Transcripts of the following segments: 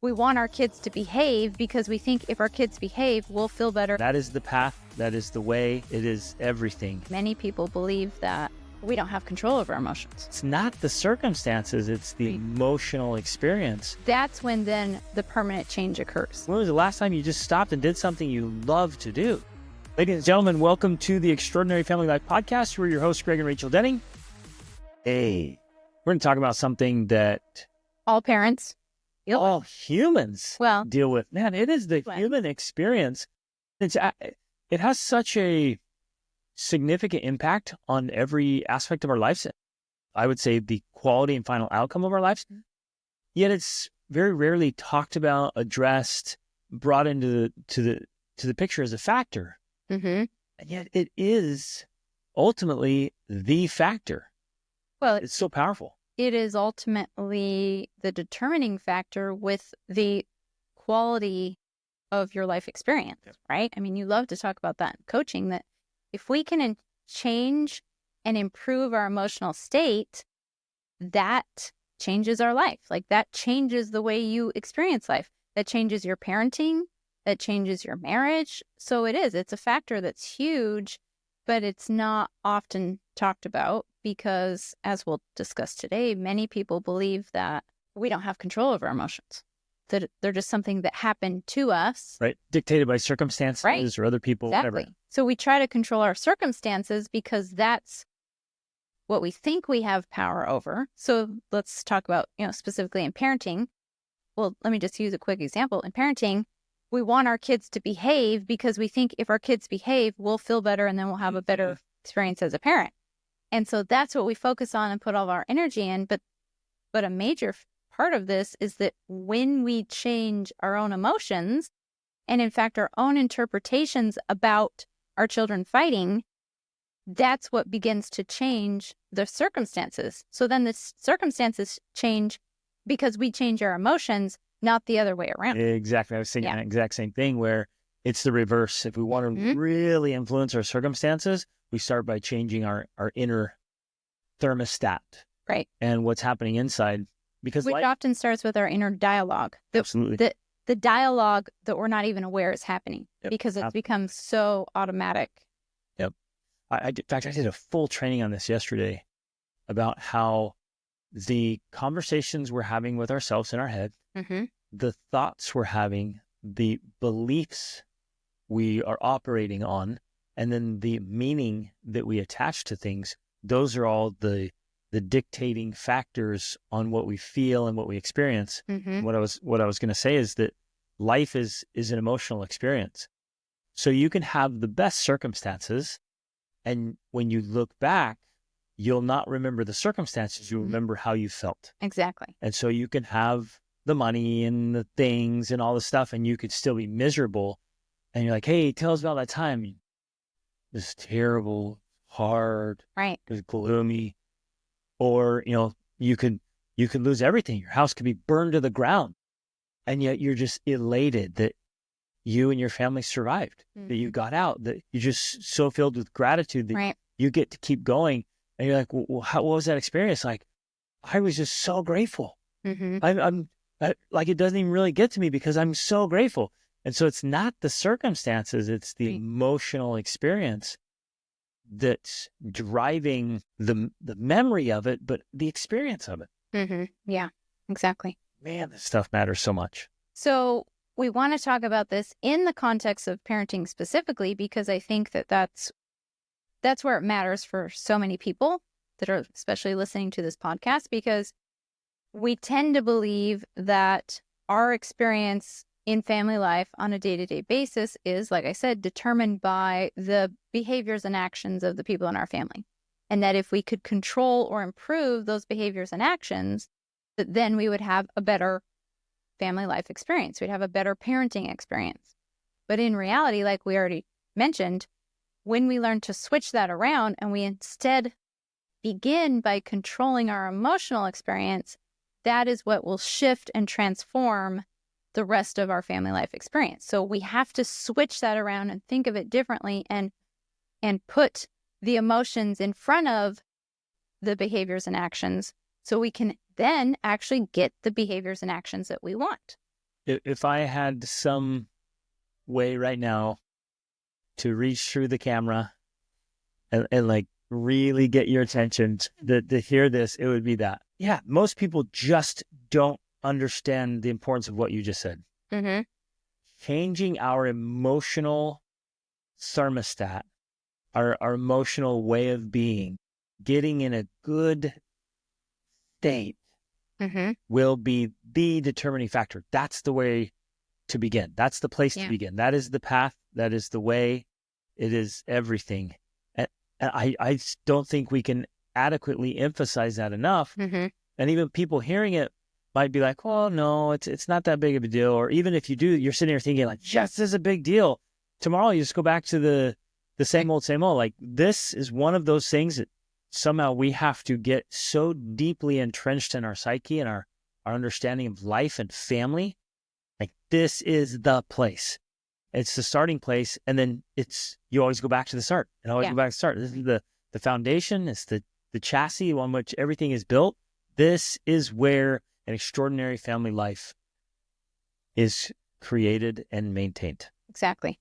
we want our kids to behave because we think if our kids behave, we'll feel better. That is the path. That is the way. It is everything. Many people believe that we don't have control over our emotions. It's not the circumstances. It's the emotional experience. That's when then the permanent change occurs. When was the last time you just stopped and did something you love to do? Ladies and gentlemen, welcome to the Extraordinary Family Life Podcast. We're your hosts, Greg and Rachel Denning. Hey, we're going to talk about something that All parents, all humans well, deal with. Man, it is the human experience. It has such a significant impact on every aspect of our lives. I would say the quality and final outcome of our lives. Yet it's very rarely talked about, addressed, brought into the picture as a factor. Mm-hmm. And yet it is ultimately the factor. Well, it's so powerful. It is ultimately the determining factor with the quality of your life experience, right? I mean, you love to talk about that in coaching, that if we can change and improve our emotional state, that changes our life. Like that changes the way you experience life. That changes your parenting, that changes your marriage. So it's a factor that's huge, but it's not often talked about because, as we'll discuss today, many people believe that we don't have control over our emotions, that they're just something that happened to us. Right. Dictated by circumstances or other people, whatever. So we try to control our circumstances because that's what we think we have power over. So let's talk about, specifically in parenting. Well, let me just use a quick example. In parenting, we want our kids to behave because we think if our kids behave, we'll feel better and then we'll have a better experience as a parent. And so that's what we focus on and put all of our energy in. But a major part of this is that when we change our own emotions and in fact our own interpretations about our children fighting, that's what begins to change the circumstances. So then the circumstances change because we change our emotions, not the other way around. Exactly. I was saying the exact same thing where it's the reverse. If we want to really influence our circumstances, we start by changing our inner thermostat. Right. And what's happening inside. Which often starts with our inner dialogue. Absolutely. The dialogue that we're not even aware is happening because it's become so automatic. Yep. In fact, I did a full training on this yesterday about how the conversations we're having with ourselves in our head, the thoughts we're having, the beliefs we are operating on, and then the meaning that we attach to things, those are all the dictating factors on what we feel and what we experience. What I was going to say is that life is an emotional experience. So you can have the best circumstances, and when you look back, you'll not remember the circumstances. You'll remember how you felt. Exactly. And so you can have the money and the things and all the stuff, and you could still be miserable. And you're like, hey, tell us about that time. It was terrible, hard, right? It was gloomy. Or, you could lose everything. Your house could be burned to the ground. And yet you're just elated that you and your family survived, that you got out, that you're just so filled with gratitude that you get to keep going. And you're like, well, what was that experience like? I was just so grateful. I'm like, it doesn't even really get to me because I'm so grateful. And so it's not the circumstances, it's the emotional experience that's driving the memory of it, but the experience of it. Yeah, exactly. Man, this stuff matters so much. So we want to talk about this in the context of parenting specifically, because I think that's where it matters for so many people that are especially listening to this podcast, because we tend to believe that our experience in family life on a day-to-day basis is, like I said, determined by the behaviors and actions of the people in our family. And that if we could control or improve those behaviors and actions, that then we would have a better family life experience. We'd have a better parenting experience. But in reality, like we already mentioned, when we learn to switch that around and we instead begin by controlling our emotional experience, that is what will shift and transform the rest of our family life experience. So we have to switch that around and think of it differently and put the emotions in front of the behaviors and actions so we can then actually get the behaviors and actions that we want. If I had some way right now to reach through the camera and like really get your attention to hear this, it would be that. Yeah, most people just don't understand the importance of what you just said. Mm-hmm. Changing our emotional thermostat, our emotional way of being, getting in a good state Mm-hmm. will be the determining factor. That's the way to begin. That's the place to begin. That is the path. That is the way. It is everything. And I don't think we can adequately emphasize that enough. Mm-hmm. And even people hearing it might be like, "Oh no, it's not that big of a deal." Or even if you do, you're sitting here thinking like, "Yes, this is a big deal." Tomorrow you just go back to the same old, same old. Like this is one of those things that somehow we have to get so deeply entrenched in our psyche and our understanding of life and family. Like this is the place. It's the starting place. And then you always go back to the start and always go back to the start. This is the foundation. It's the chassis on which everything is built. This is where an extraordinary family life is created and maintained. Exactly.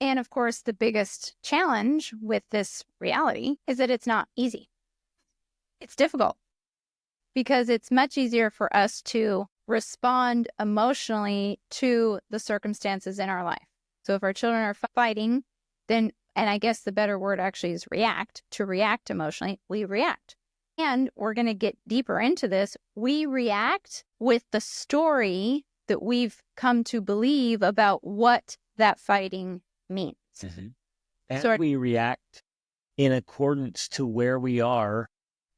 And of course, the biggest challenge with this reality is that it's not easy. It's difficult because it's much easier for us to respond emotionally to the circumstances in our life. So if our children are fighting, then, and I guess the better word actually is react, to react emotionally, we react. And we're going to get deeper into this. We react with the story that we've come to believe about what that fighting means. Mm-hmm. And we react in accordance to where we are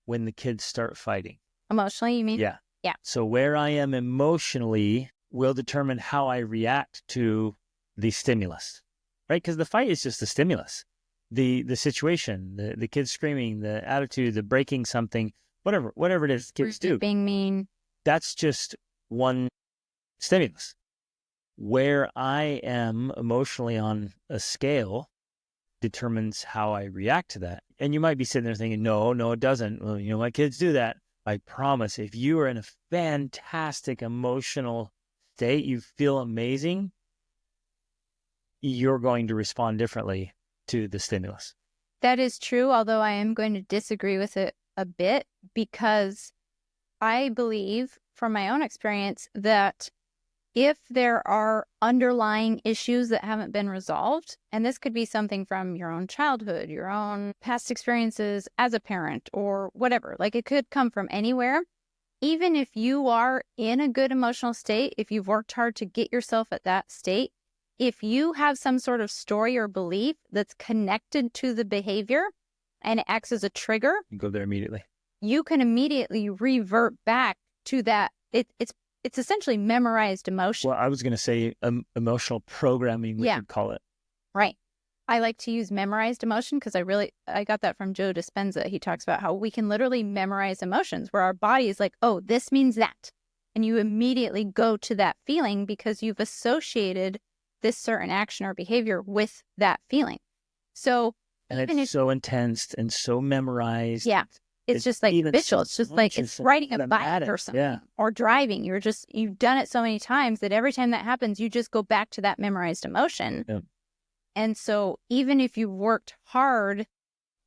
when the kids start fighting. Emotionally, you mean? Yeah. Yeah. So where I am emotionally will determine how I react to the stimulus, right? Because the fight is just the stimulus. The situation, the kids screaming, the attitude, the breaking something, whatever it is kids do. Being mean. That's just one stimulus. Where I am emotionally on a scale determines how I react to that. And you might be sitting there thinking, no, it doesn't. Well, my kids do that. I promise, if you are in a fantastic emotional state, you feel amazing, you're going to respond differently to the stimulus. That is true, although I am going to disagree with it a bit because I believe from my own experience that if there are underlying issues that haven't been resolved, and this could be something from your own childhood, your own past experiences as a parent or whatever, like it could come from anywhere. Even if you are in a good emotional state, if you've worked hard to get yourself at that state, if you have some sort of story or belief that's connected to the behavior and it acts as a trigger, You go there immediately. You can immediately revert back to that. It's essentially memorized emotion. Well, I was going to say emotional programming, we could call it. Right. I like to use memorized emotion because I got that from Joe Dispenza. He talks about how we can literally memorize emotions where our body is like, oh, this means that. And you immediately go to that feeling because you've associated this certain action or behavior with that feeling. So, and it's so intense and so memorized. Yeah. It's just like habitual. It's just like it's riding a bike or something or driving. You've done it so many times that every time that happens, you just go back to that memorized emotion. Yeah. And so even if you've worked hard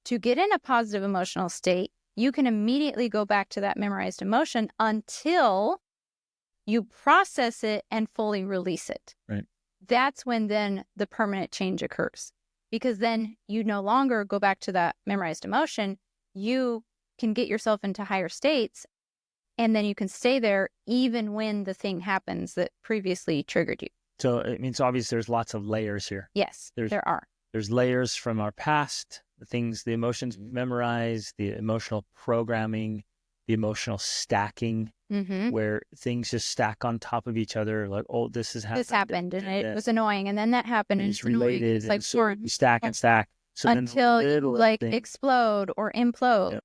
to get in a positive emotional state, you can immediately go back to that memorized emotion until you process it and fully release it. Right. That's when then the permanent change occurs. Because then you no longer go back to that memorized emotion. You can get yourself into higher states, and then you can stay there even when the thing happens that previously triggered you. So it means obvious there's lots of layers here. Yes, there are. There's layers from our past, the emotions memorized, the emotional programming, the emotional stacking, where things just stack on top of each other. Like, oh, this happened, and it was annoying, and then that happened, and it's related. It's like so you stack and stack. So until you explode or implode. Yeah.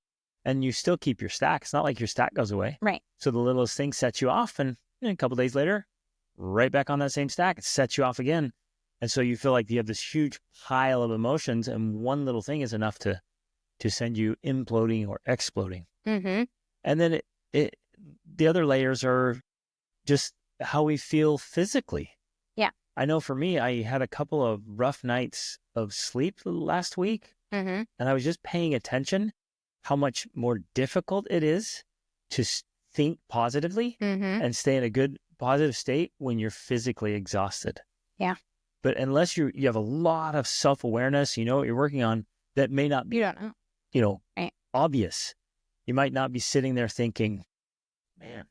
And you still keep your stack. It's not like your stack goes away. Right. So the littlest thing sets you off, and a couple of days later, right back on that same stack, it sets you off again. And so you feel like you have this huge pile of emotions, and one little thing is enough to send you imploding or exploding. Mm-hmm. And then the other layers are just how we feel physically. Yeah. I know for me, I had a couple of rough nights of sleep last week, and I was just paying attention how much more difficult it is to think positively and stay in a good positive state when you're physically exhausted. Yeah. But unless you have a lot of self-awareness, you know what you're working on, that may not be, You don't know. Right. Obvious. You might not be sitting there thinking, man,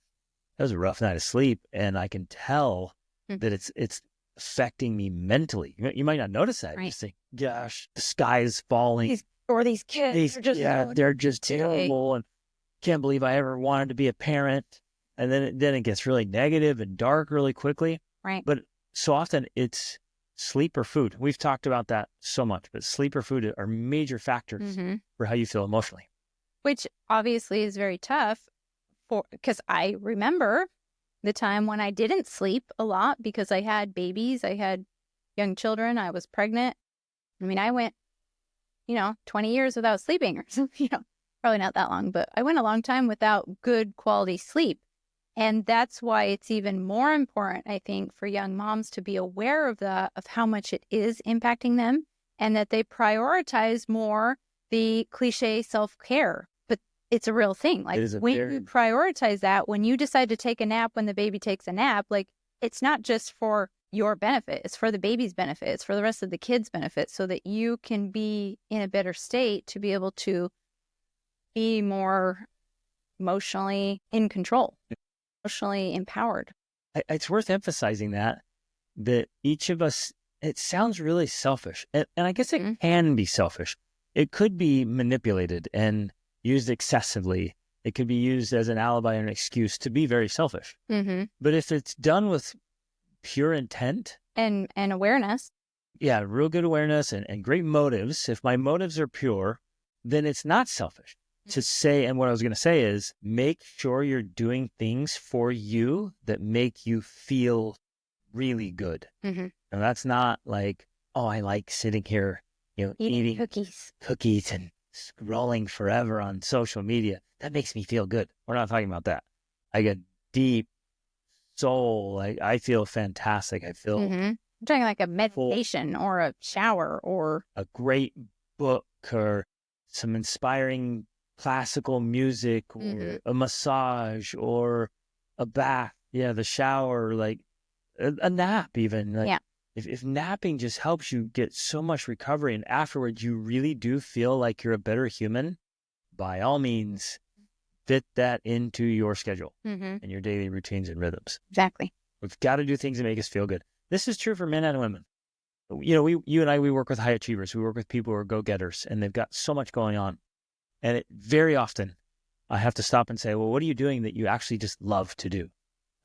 that was a rough night of sleep, and I can tell that it's affecting me mentally. You might not notice that. Right. You just think, gosh, the sky is falling. These kids are just they're just terrible, and can't believe I ever wanted to be a parent. And then it gets really negative and dark really quickly. Right. But so often it's sleep or food. We've talked about that so much, but sleep or food are major factors for how you feel emotionally. Which obviously is very tough because I remember the time when I didn't sleep a lot because I had babies, I had young children, I was pregnant. I mean, I went, 20 years without sleeping or something, probably not that long, but I went a long time without good quality sleep. And that's why it's even more important, I think, for young moms to be aware of that, of how much it is impacting them, and that they prioritize more the cliche self-care. But it's a real thing. Like when you prioritize that, when you decide to take a nap when the baby takes a nap, like it's not just for your benefit, it's for the baby's benefit, it's for the rest of the kids' benefit, so that you can be in a better state to be able to be more emotionally in control, emotionally empowered. It's worth emphasizing that each of us, it sounds really selfish. And I guess it can be selfish. It could be manipulated and used excessively. It could be used as an alibi or an excuse to be very selfish. But if it's done with pure intent and awareness. Yeah, real good awareness and great motives. If my motives are pure, then it's not selfish to say. And what I was going to say is make sure you're doing things for you that make you feel really good. And that's not like, oh, I like sitting here, eating cookies and scrolling forever on social media. That makes me feel good. We're not talking about that. I get deep soul. I feel fantastic. I feel I'm talking like a meditation or a shower or a great book or some inspiring classical music or a massage or a bath. Yeah, the shower, like a nap even. Like, if napping just helps you get so much recovery and afterwards you really do feel like you're a better human, by all means, fit that into your schedule and your daily routines and rhythms. Exactly. We've got to do things that make us feel good. This is true for men and women. You and I, we work with high achievers. We work with people who are go-getters, and they've got so much going on. And very often, I have to stop and say, well, what are you doing that you actually just love to do?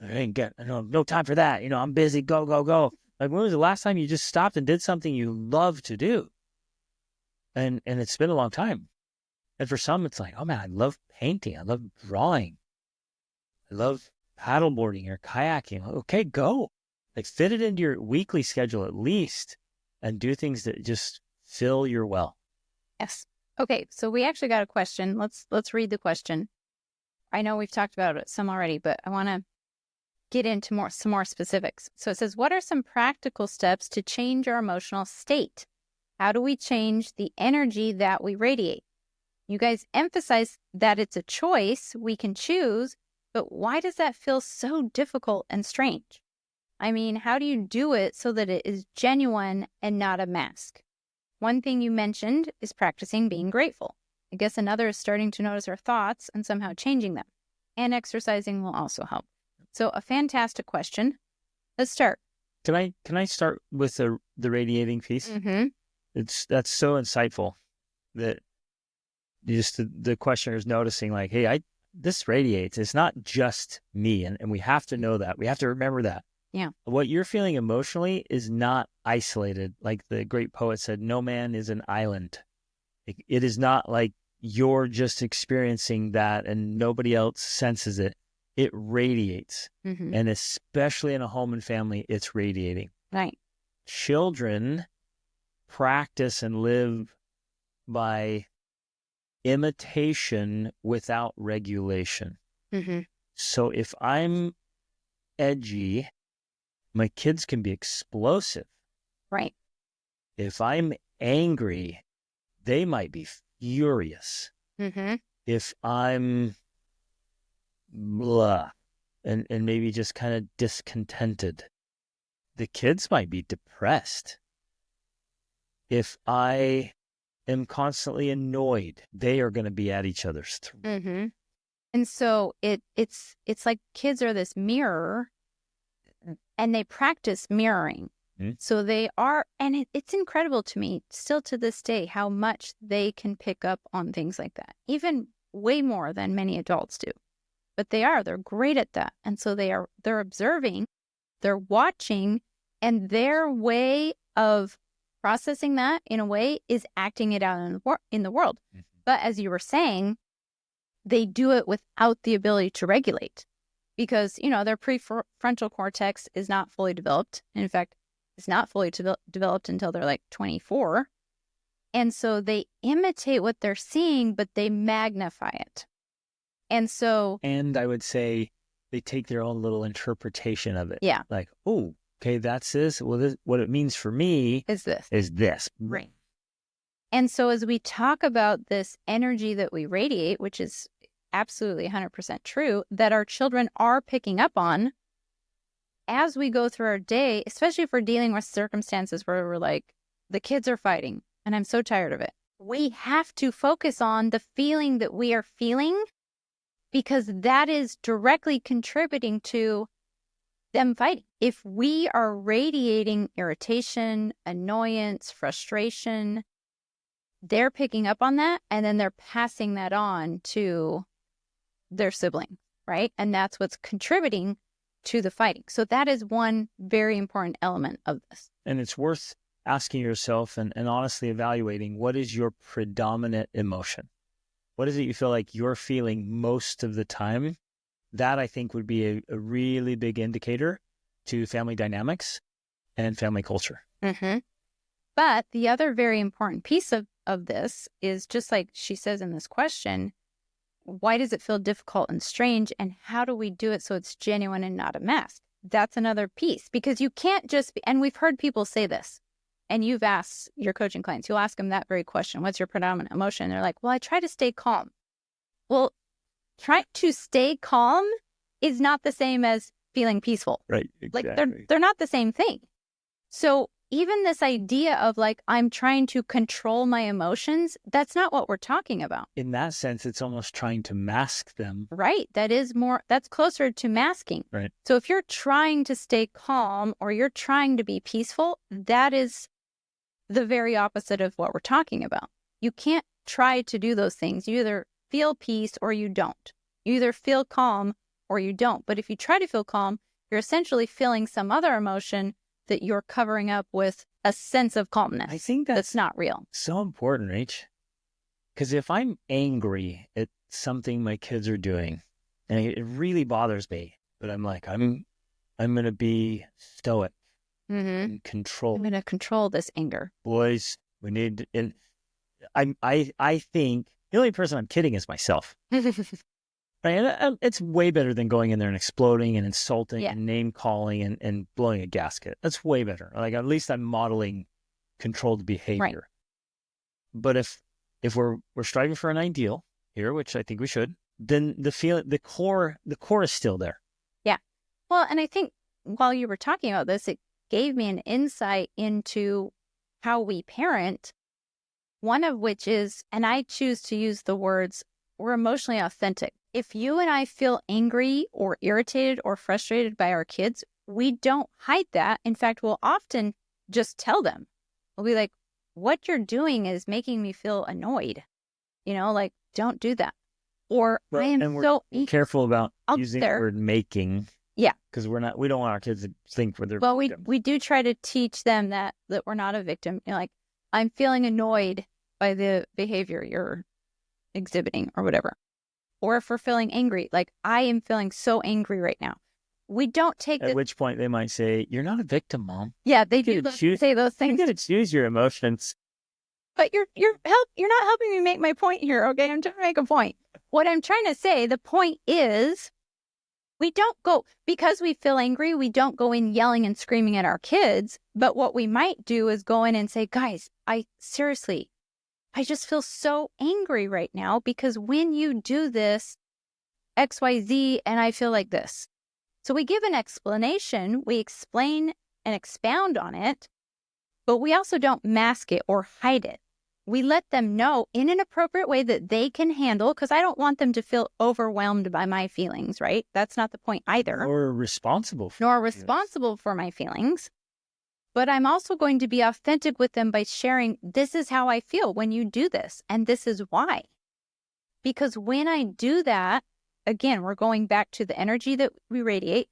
I no time for that. I'm busy. Go, go, go. Like, when was the last time you just stopped and did something you love to do? And it's been a long time. And for some, it's like, oh man, I love painting. I love drawing. I love paddleboarding or kayaking. Okay, go. Like, fit it into your weekly schedule at least and do things that just fill your well. Yes. Okay, so we actually got a question. Let's read the question. I know we've talked about it some already, but I want to get into some more specifics. So it says, what are some practical steps to change our emotional state? How do we change the energy that we radiate? You guys emphasize that it's a choice we can choose, but why does that feel so difficult and strange? I mean, how do you do it so that it is genuine and not a mask? One thing you mentioned is practicing being grateful. I guess another is starting to notice our thoughts and somehow changing them. And exercising will also help. So a fantastic question. Let's start. Can I start with the radiating piece? That's so insightful that just the questioner is noticing, like, hey, this radiates. It's not just me, and we have to know that. We have to remember that. Yeah. What you're feeling emotionally is not isolated. Like the great poet said, no man is an island. It is not like you're just experiencing that and nobody else senses it. It radiates. And especially in a home and family, it's radiating. Right. Children practice and live by imitation without regulation. So if I'm edgy, my kids can be explosive. Right. If I'm angry, they might be furious. Mm-hmm. If I'm blah and maybe just kind of discontented, the kids might be depressed. If I am constantly annoyed, they are going to be at each other's throat. Mm-hmm. And so it's like kids are this mirror, and they practice mirroring. Mm-hmm. So they are, and it's incredible to me still to this day how much they can pick up on things like that, even way more than many adults do. But they're great at that. And so they're observing, they're watching, and their way of processing that in a way is acting it out in the world. Mm-hmm. But as you were saying, they do it without the ability to regulate because, their prefrontal cortex is not fully developed. In fact, it's not fully developed until they're like 24. And so they imitate what they're seeing, but they magnify it. And I would say they take their own little interpretation of it. Yeah. Like, oh, okay, that's this. Well, what it means for me is this. Right. And so as we talk about this energy that we radiate, which is absolutely 100% true, that our children are picking up on as we go through our day, especially if we're dealing with circumstances where we're like, the kids are fighting and I'm so tired of it. We have to focus on the feeling that we are feeling because that is directly contributing to them fighting. If we are radiating irritation, annoyance, frustration, they're picking up on that and then they're passing that on to their sibling, right? And that's what's contributing to the fighting. So that is one very important element of this. And it's worth asking yourself and honestly evaluating, what is your predominant emotion? What is it you feel like you're feeling most of the time? That, I think, would be a really big indicator to family dynamics and family culture. Mm-hmm. But the other very important piece of this is, just like she says in this question, why does it feel difficult and strange? And how do we do it so it's genuine and not a mask? That's another piece, because you can't just be, and we've heard people say this, and you've asked your coaching clients, you'll ask them that very question. What's your predominant emotion? They're like, well, I try to stay calm. Well, trying to stay calm is not the same as feeling peaceful. Right. Exactly. Like they're not the same thing. So even this idea of like, I'm trying to control my emotions, that's not what we're talking about. In that sense, it's almost trying to mask them. Right. That's closer to masking. Right. So if you're trying to stay calm or you're trying to be peaceful, that is the very opposite of what we're talking about. You can't try to do those things. You either feel peace or you don't. You either feel calm or you don't. But if you try to feel calm, you're essentially feeling some other emotion that you're covering up with a sense of calmness. I think that's not real. So important, Rach. Because if I'm angry at something my kids are doing, and it really bothers me, but I'm like, I'm going to be stoic and control. I'm going to control this anger. Boys, we need, and I think the only person I'm kidding is myself. Right? And it's way better than going in there and exploding and insulting and name calling and blowing a gasket. That's way better. Like, at least I'm modeling controlled behavior. Right. But if we're striving for an ideal here, which I think we should, then the core is still there. Yeah. Well, and I think while you were talking about this, it gave me an insight into how we parent. One of which is, and I choose to use the words, we're emotionally authentic. If you and I feel angry or irritated or frustrated by our kids, we don't hide that. In fact, we'll often just tell them. We'll be like, what you're doing is making me feel annoyed. Like, don't do that. Or I am so careful about using the word making. Yeah. Because we don't want our kids to think we're their Well, victims. we do try to teach them that we're not a victim. Like, I'm feeling annoyed by the behavior you're exhibiting or whatever. Or if we're feeling angry, like, I am feeling so angry right now. We don't take At which point they might say, you're not a victim, Mom. Yeah, they do say those things. You got to choose your emotions. But you're not helping me make my point here, okay? I'm trying to make a point. What I'm trying to say, the point is, We don't go, because we feel angry, we don't go in yelling and screaming at our kids. But what we might do is go in and say, guys, I just feel so angry right now because when you do this, XYZ, and I feel like this. So we give an explanation, we explain and expound on it, but we also don't mask it or hide it. We let them know in an appropriate way that they can handle, because I don't want them to feel overwhelmed by my feelings, right? That's not the point either. Or responsible for my feelings. But I'm also going to be authentic with them by sharing, this is how I feel when you do this, and this is why. Because when I do that, again, we're going back to the energy that we radiate.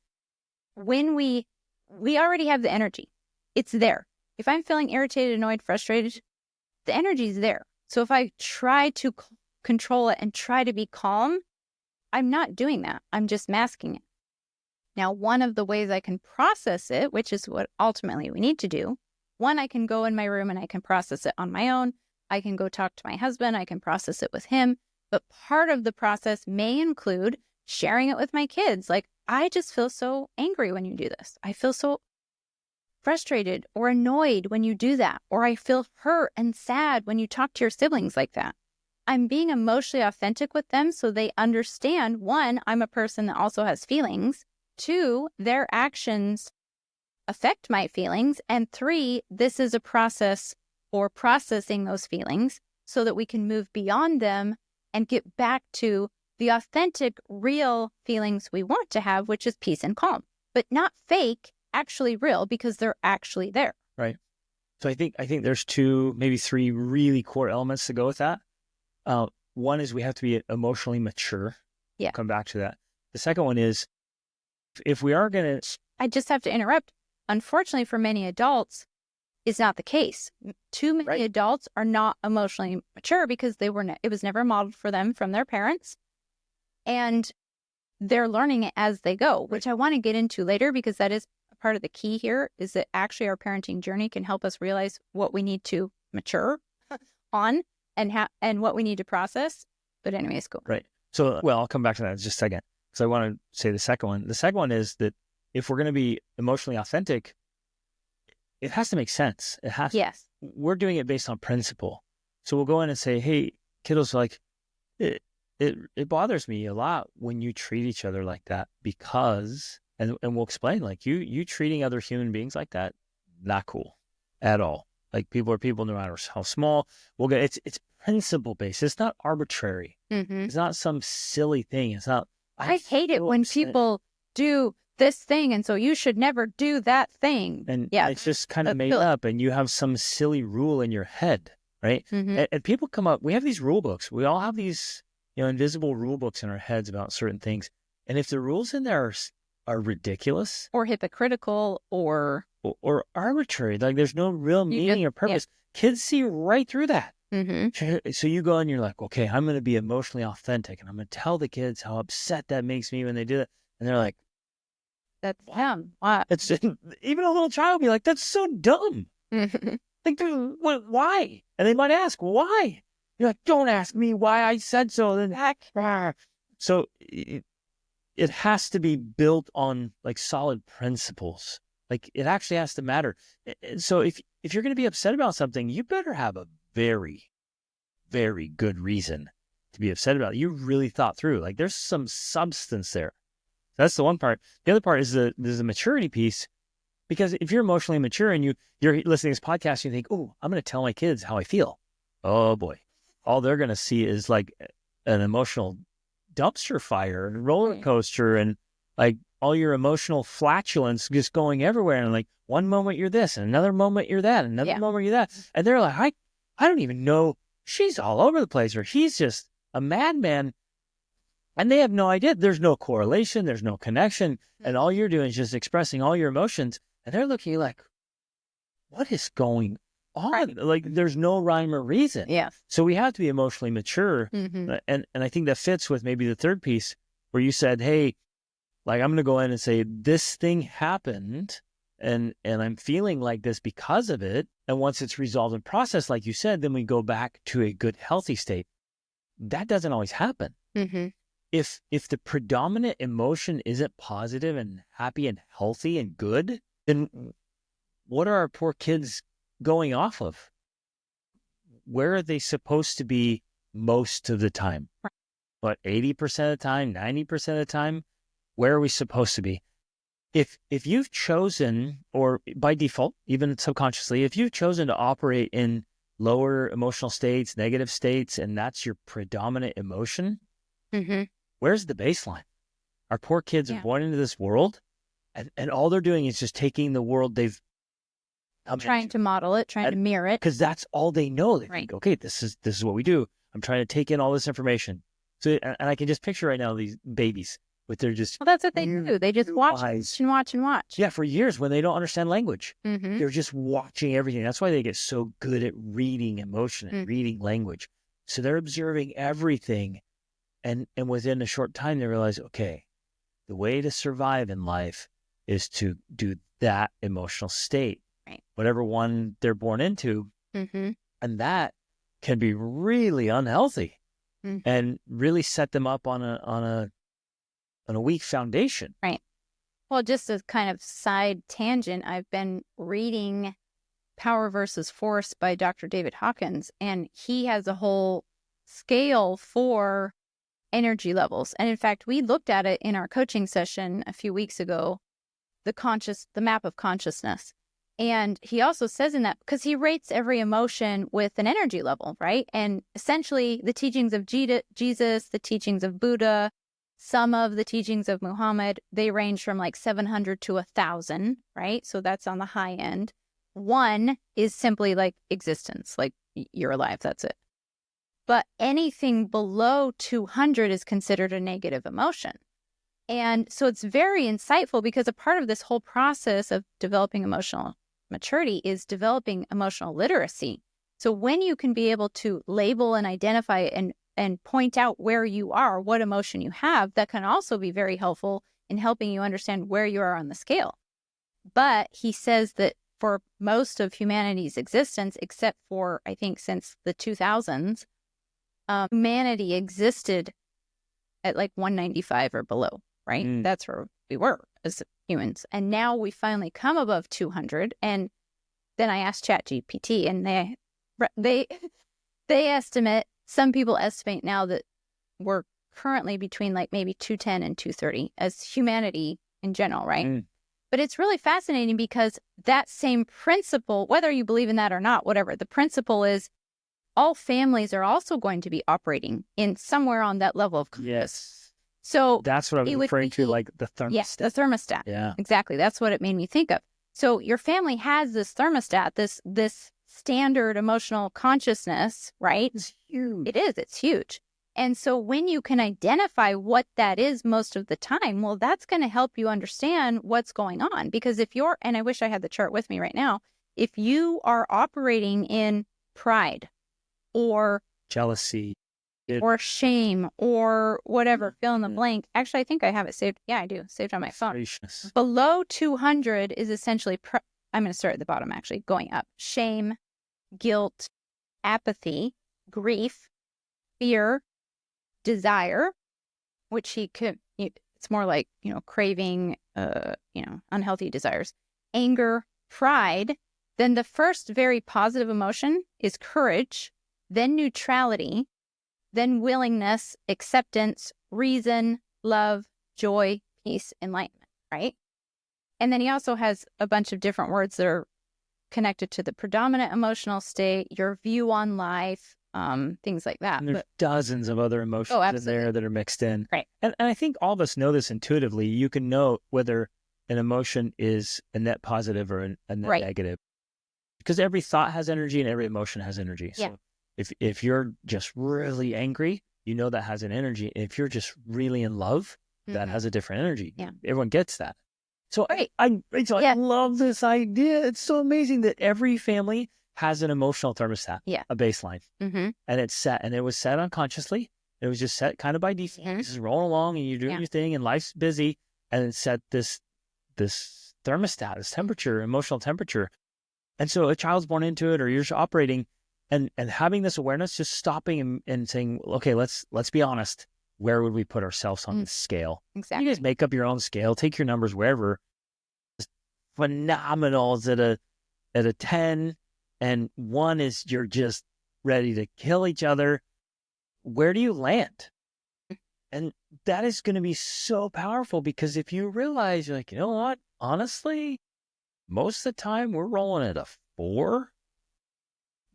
When we already have the energy, it's there. If I'm feeling irritated, annoyed, frustrated, the energy is there. So if I try to control it and try to be calm, I'm not doing that. I'm just masking it. Now, one of the ways I can process it, which is what ultimately we need to do, one, I can go in my room and I can process it on my own. I can go talk to my husband. I can process it with him. But part of the process may include sharing it with my kids. Like, I just feel so angry when you do this. I feel so frustrated or annoyed when you do that. Or I feel hurt and sad when you talk to your siblings like that. I'm being emotionally authentic with them so they understand, one, I'm a person that also has feelings. Two, their actions affect my feelings. And three, this is a process for processing those feelings so that we can move beyond them and get back to the authentic, real feelings we want to have, which is peace and calm, but not fake, actually real, because they're actually there. Right. So I think there's two, maybe three really core elements to go with that. One is we have to be emotionally mature. Yeah. I'll come back to that. The second one is, if we are going to... I just have to interrupt. Unfortunately, for many adults, it's not the case. Too many adults are not emotionally mature because it was never modeled for them from their parents. And they're learning it as they go, which I want to get into later, because that is part of the key here, is that actually our parenting journey can help us realize what we need to mature on and what we need to process. But anyways, go. Right. So, well, I'll come back to that in just a second, because I want to say the second one. The second one is that if we're going to be emotionally authentic, it has to make sense. It has. Yes. We're doing it based on principle. So we'll go in and say, hey, kiddos, like, it bothers me a lot when you treat each other like that, because, and we'll explain, like, you treating other human beings like that, not cool at all. Like, people are people no matter how small. It's principle based. It's not arbitrary. Mm-hmm. It's not some silly thing. It's not. I hate it when people do this thing, and so you should never do that thing. And yeah, it's just kind of made up, and you have some silly rule in your head, right? Mm-hmm. And people come up, we have these rule books. We all have these, invisible rule books in our heads about certain things. And if the rules in there are ridiculous or hypocritical or arbitrary, like there's no real meaning or purpose, kids see right through that. Mm-hmm. So you go and you're like, okay, I'm going to be emotionally authentic, and I'm going to tell the kids how upset that makes me when they do that. And they're like, that's dumb. What? It's even a little child will be like, that's so dumb. Like, why? And they might ask, why? You're like, don't ask me why I said so. Then heck. So it has to be built on like solid principles. Like, it actually has to matter. So if you're going to be upset about something, you better have a very, very good reason to be upset about it. You really thought through. Like, there's some substance there. That's the one part. The other part is there's a maturity piece, because if you're emotionally mature and you're listening to this podcast and you think, oh, I'm going to tell my kids how I feel. Oh boy. All they're going to see is like an emotional dumpster fire and roller coaster and like all your emotional flatulence just going everywhere. And like one moment you're this, and another moment you're that, and another moment you're that. And they're like, I don't even know. She's all over the place, or he's just a madman. And they have no idea. There's no correlation. There's no connection. And all you're doing is just expressing all your emotions. And they're looking like, what is going on? Right. Like, there's no rhyme or reason. Yeah. So we have to be emotionally mature. Mm-hmm. And I think that fits with maybe the third piece where you said, hey, like, I'm going to go in and say, this thing happened and I'm feeling like this because of it. And once it's resolved and processed, like you said, then we go back to a good, healthy state. That doesn't always happen. Mm-hmm. if the predominant emotion isn't positive and happy and healthy and good, then what are our poor kids going off of? Where are they supposed to be most of the time? Right. What, 80% of the time, 90% of the time? Where are we supposed to be? If you've chosen, or by default, even subconsciously, if you've chosen to operate in lower emotional states, negative states, and that's your predominant emotion, where's the baseline? Our poor kids are born into this world, and all they're doing is just taking the world they've trying to model it, trying to mirror it, because that's all they know. They think, okay, this is what we do. I'm trying to take in all this information. So, and I can just picture right now these babies with their just. Well, that's what they do. They just watch and watch and watch. Yeah, for years when they don't understand language, they're just watching everything. That's why they get so good at reading emotion and reading language. So they're observing everything, and within a short time they realize, okay, the way to survive in life is to do that emotional state, whatever one they're born into, and that can be really unhealthy and really set them up on a weak foundation. Right. Well, just as kind of side tangent, I've been reading Power versus Force by Dr. David Hawkins, and he has a whole scale for energy levels. And in fact, we looked at it in our coaching session a few weeks ago, the map of consciousness. And he also says in that, because he rates every emotion with an energy level, right? And essentially the teachings of Jesus, the teachings of Buddha, some of the teachings of Muhammad, they range from like 700 to 1,000, right? So that's on the high end. 1 is simply like existence, like you're alive, that's it. But anything below 200 is considered a negative emotion. And so it's very insightful, because a part of this whole process of developing emotional maturity is developing emotional literacy. So when you can be able to label and identify and point out where you are, what emotion you have, that can also be very helpful in helping you understand where you are on the scale. But he says that for most of humanity's existence, except for, I think, since the 2000s, humanity existed at like 195 or below, right? That's where we were as humans. And now we finally come above 200. And then I asked ChatGPT, and they estimate, some people estimate now that we're currently between like maybe 210 and 230 as humanity in general, right? But it's really fascinating, because that same principle, whether you believe in that or not, whatever, the principle is all families are also going to be operating in somewhere on that level of consciousness. Yes. So that's what I'm referring to, like the thermostat. Yes, the thermostat. Yeah. Exactly. That's what it made me think of. So your family has this thermostat, this standard emotional consciousness, right? It's huge. It is. It's huge. And so when you can identify what that is most of the time, well, that's going to help you understand what's going on. Because if you're, and I wish I had the chart with me right now, if you are operating in pride or jealousy or shame or whatever, fill in the blank. Actually, I think I have it saved. Yeah, I do. Saved on my phone. Below 200 is essentially, I'm going to start at the bottom, actually, going up. Shame, guilt, apathy, grief, fear, desire, which it's more like, craving, unhealthy desires, anger, pride. Then the first very positive emotion is courage, then neutrality, then willingness, acceptance, reason, love, joy, peace, enlightenment, right? And then he also has a bunch of different words that are connected to the predominant emotional state, your view on life, things like that. And there's dozens of other emotions in there that are mixed in. Right. And I think all of us know this intuitively. You can know whether an emotion is a net positive or a net negative. Because every thought has energy and every emotion has energy. So if you're just really angry, that has an energy. If you're just really in love, that has a different energy. Yeah. Everyone gets that. So Rachel, I love this idea. It's so amazing that every family has an emotional thermostat, a baseline, and it's set. And it was set unconsciously. It was just set kind of by default. This is rolling along, and you're doing your thing, and life's busy, and it set this thermostat, this temperature, emotional temperature. And so a child's born into it, or you're just operating, and having this awareness, just stopping and saying, okay, let's be honest. where would we put ourselves on the scale? Exactly. You guys make up your own scale, take your numbers wherever. Just phenomenal is at a 10, and 1 is you're just ready to kill each other. Where do you land? And that is going to be so powerful, because if you realize, you're like, you know what? Honestly, most of the time we're rolling at a 4,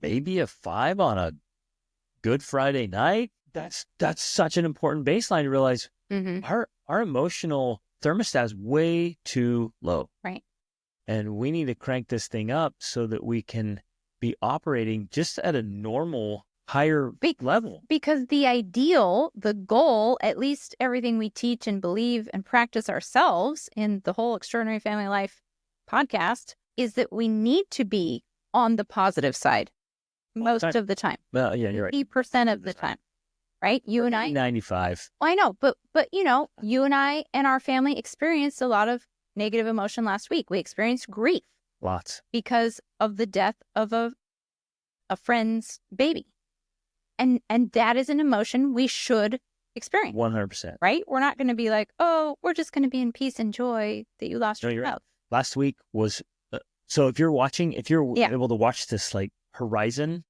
maybe a 5 on a good Friday night. That's such an important baseline to realize. Our emotional thermostat is way too low. Right. And we need to crank this thing up so that we can be operating just at a normal, higher level. Because the ideal, the goal, at least everything we teach and believe and practice ourselves in the whole Extraordinary Family Life podcast, is that we need to be on the positive side most of the time. Well, yeah, you're right. 80% of the time, right? You and I. 95. Well, I know, but you know, you and I and our family experienced a lot of negative emotion last week. We experienced grief. Lots. Because of the death of a friend's baby. And that is an emotion we should experience. 100%. Right? We're not going to be like, oh, we're just going to be in peace and joy that you lost your child. Right. Last week was, so if you're able to watch this like horizon,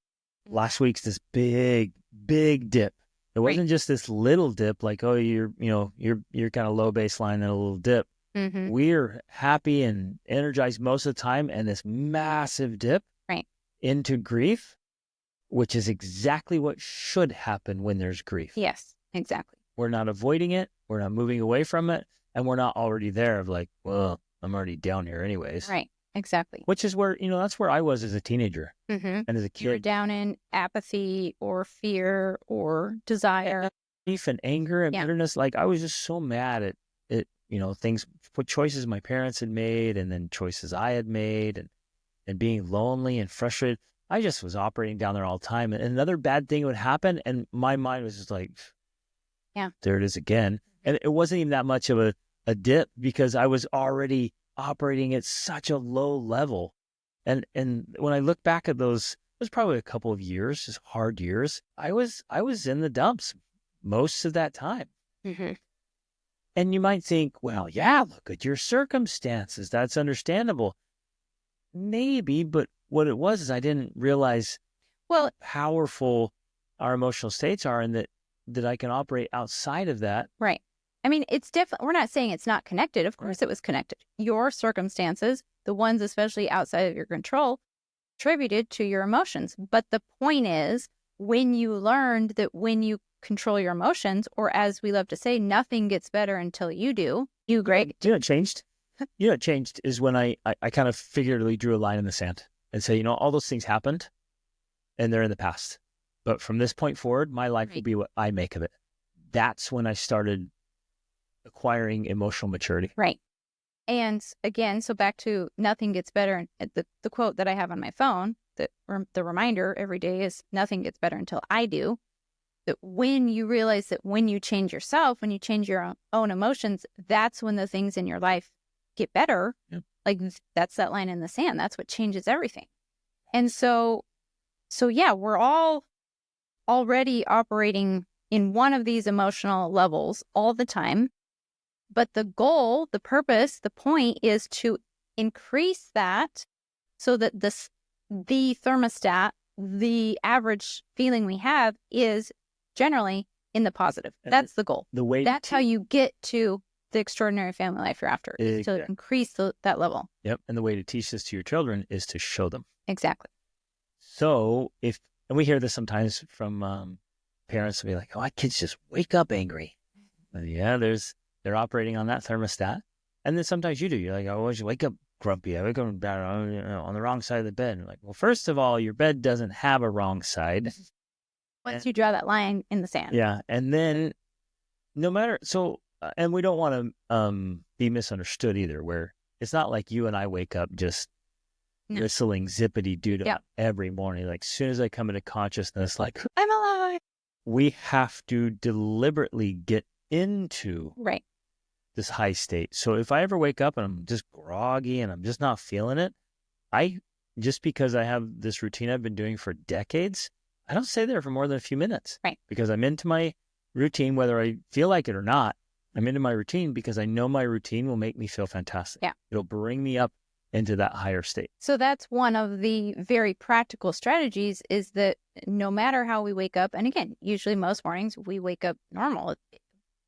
last week's this big dip. It wasn't just this little dip, like, oh, you're kind of low baseline and a little dip. We're happy and energized most of the time, and this massive dip into grief, which is exactly what should happen when there's grief. Yes, exactly. We're not avoiding it. We're not moving away from it. And we're not already there of like, well, I'm already down here anyways. Right, exactly. Which is where, that's where I was as a teenager and as a kid. You're down in apathy or fear or desire. Grief and anger and bitterness. Like, I was just so mad at it, things, what choices my parents had made, and then choices I had made, and being lonely and frustrated. I just was operating down there all the time. And another bad thing would happen, and my mind was just like, there it is again. And it wasn't even that much of a dip, because I was already operating at such a low level. And when I look back at those, it was probably a couple of years, just hard years. I was in the dumps most of that time. And you might think, well, yeah, look at your circumstances. That's understandable. Maybe, but what it was is I didn't realize how powerful our emotional states are, and that I can operate outside of that. Right. I mean, it's definitely, we're not saying it's not connected. Of course it was connected. Your circumstances, the ones especially outside of your control, attributed to your emotions. But the point is, when you learned that when you control your emotions, or as we love to say, nothing gets better until you do. You, Greg? Do you know what changed? What changed is when I kind of figuratively drew a line in the sand and say, all those things happened and they're in the past. But from this point forward, my life will be what I make of it. That's when I started acquiring emotional maturity. Right. And again, so back to nothing gets better. The quote that I have on my phone, the reminder every day is, nothing gets better until I do. That when you realize that when you change yourself, when you change your own emotions, that's when the things in your life get better. Yep. Like, that's that line in the sand. That's what changes everything. And so yeah, we're all already operating in one of these emotional levels all the time. But the goal, the purpose, the point is to increase that so that the thermostat, the average feeling we have, is generally in the positive. That's the goal. That's how you get to the extraordinary family life you're after, is to increase that level. Yep. And the way to teach this to your children is to show them. Exactly. So and we hear this sometimes from parents will be like, oh, my kids just wake up angry. And yeah, they're operating on that thermostat. And then sometimes you do. You're like, I always wake up grumpy. I wake up on the wrong side of the bed. And like, well, first of all, your bed doesn't have a wrong side. Once you draw that line in the sand. Yeah. And then no matter, and we don't want to be misunderstood either, where it's not like you and I wake up just whistling zippity-doo-dah every morning. Like, as soon as I come into consciousness, like, I'm alive. We have to deliberately get into this high state. So if I ever wake up and I'm just groggy and I'm just not feeling it, just because I have this routine I've been doing for decades, I don't stay there for more than a few minutes. Right. Because I'm into my routine, whether I feel like it or not. I'm into my routine because I know my routine will make me feel fantastic. Yeah. It'll bring me up into that higher state. So that's one of the very practical strategies, is that no matter how we wake up, and again, usually most mornings we wake up normal,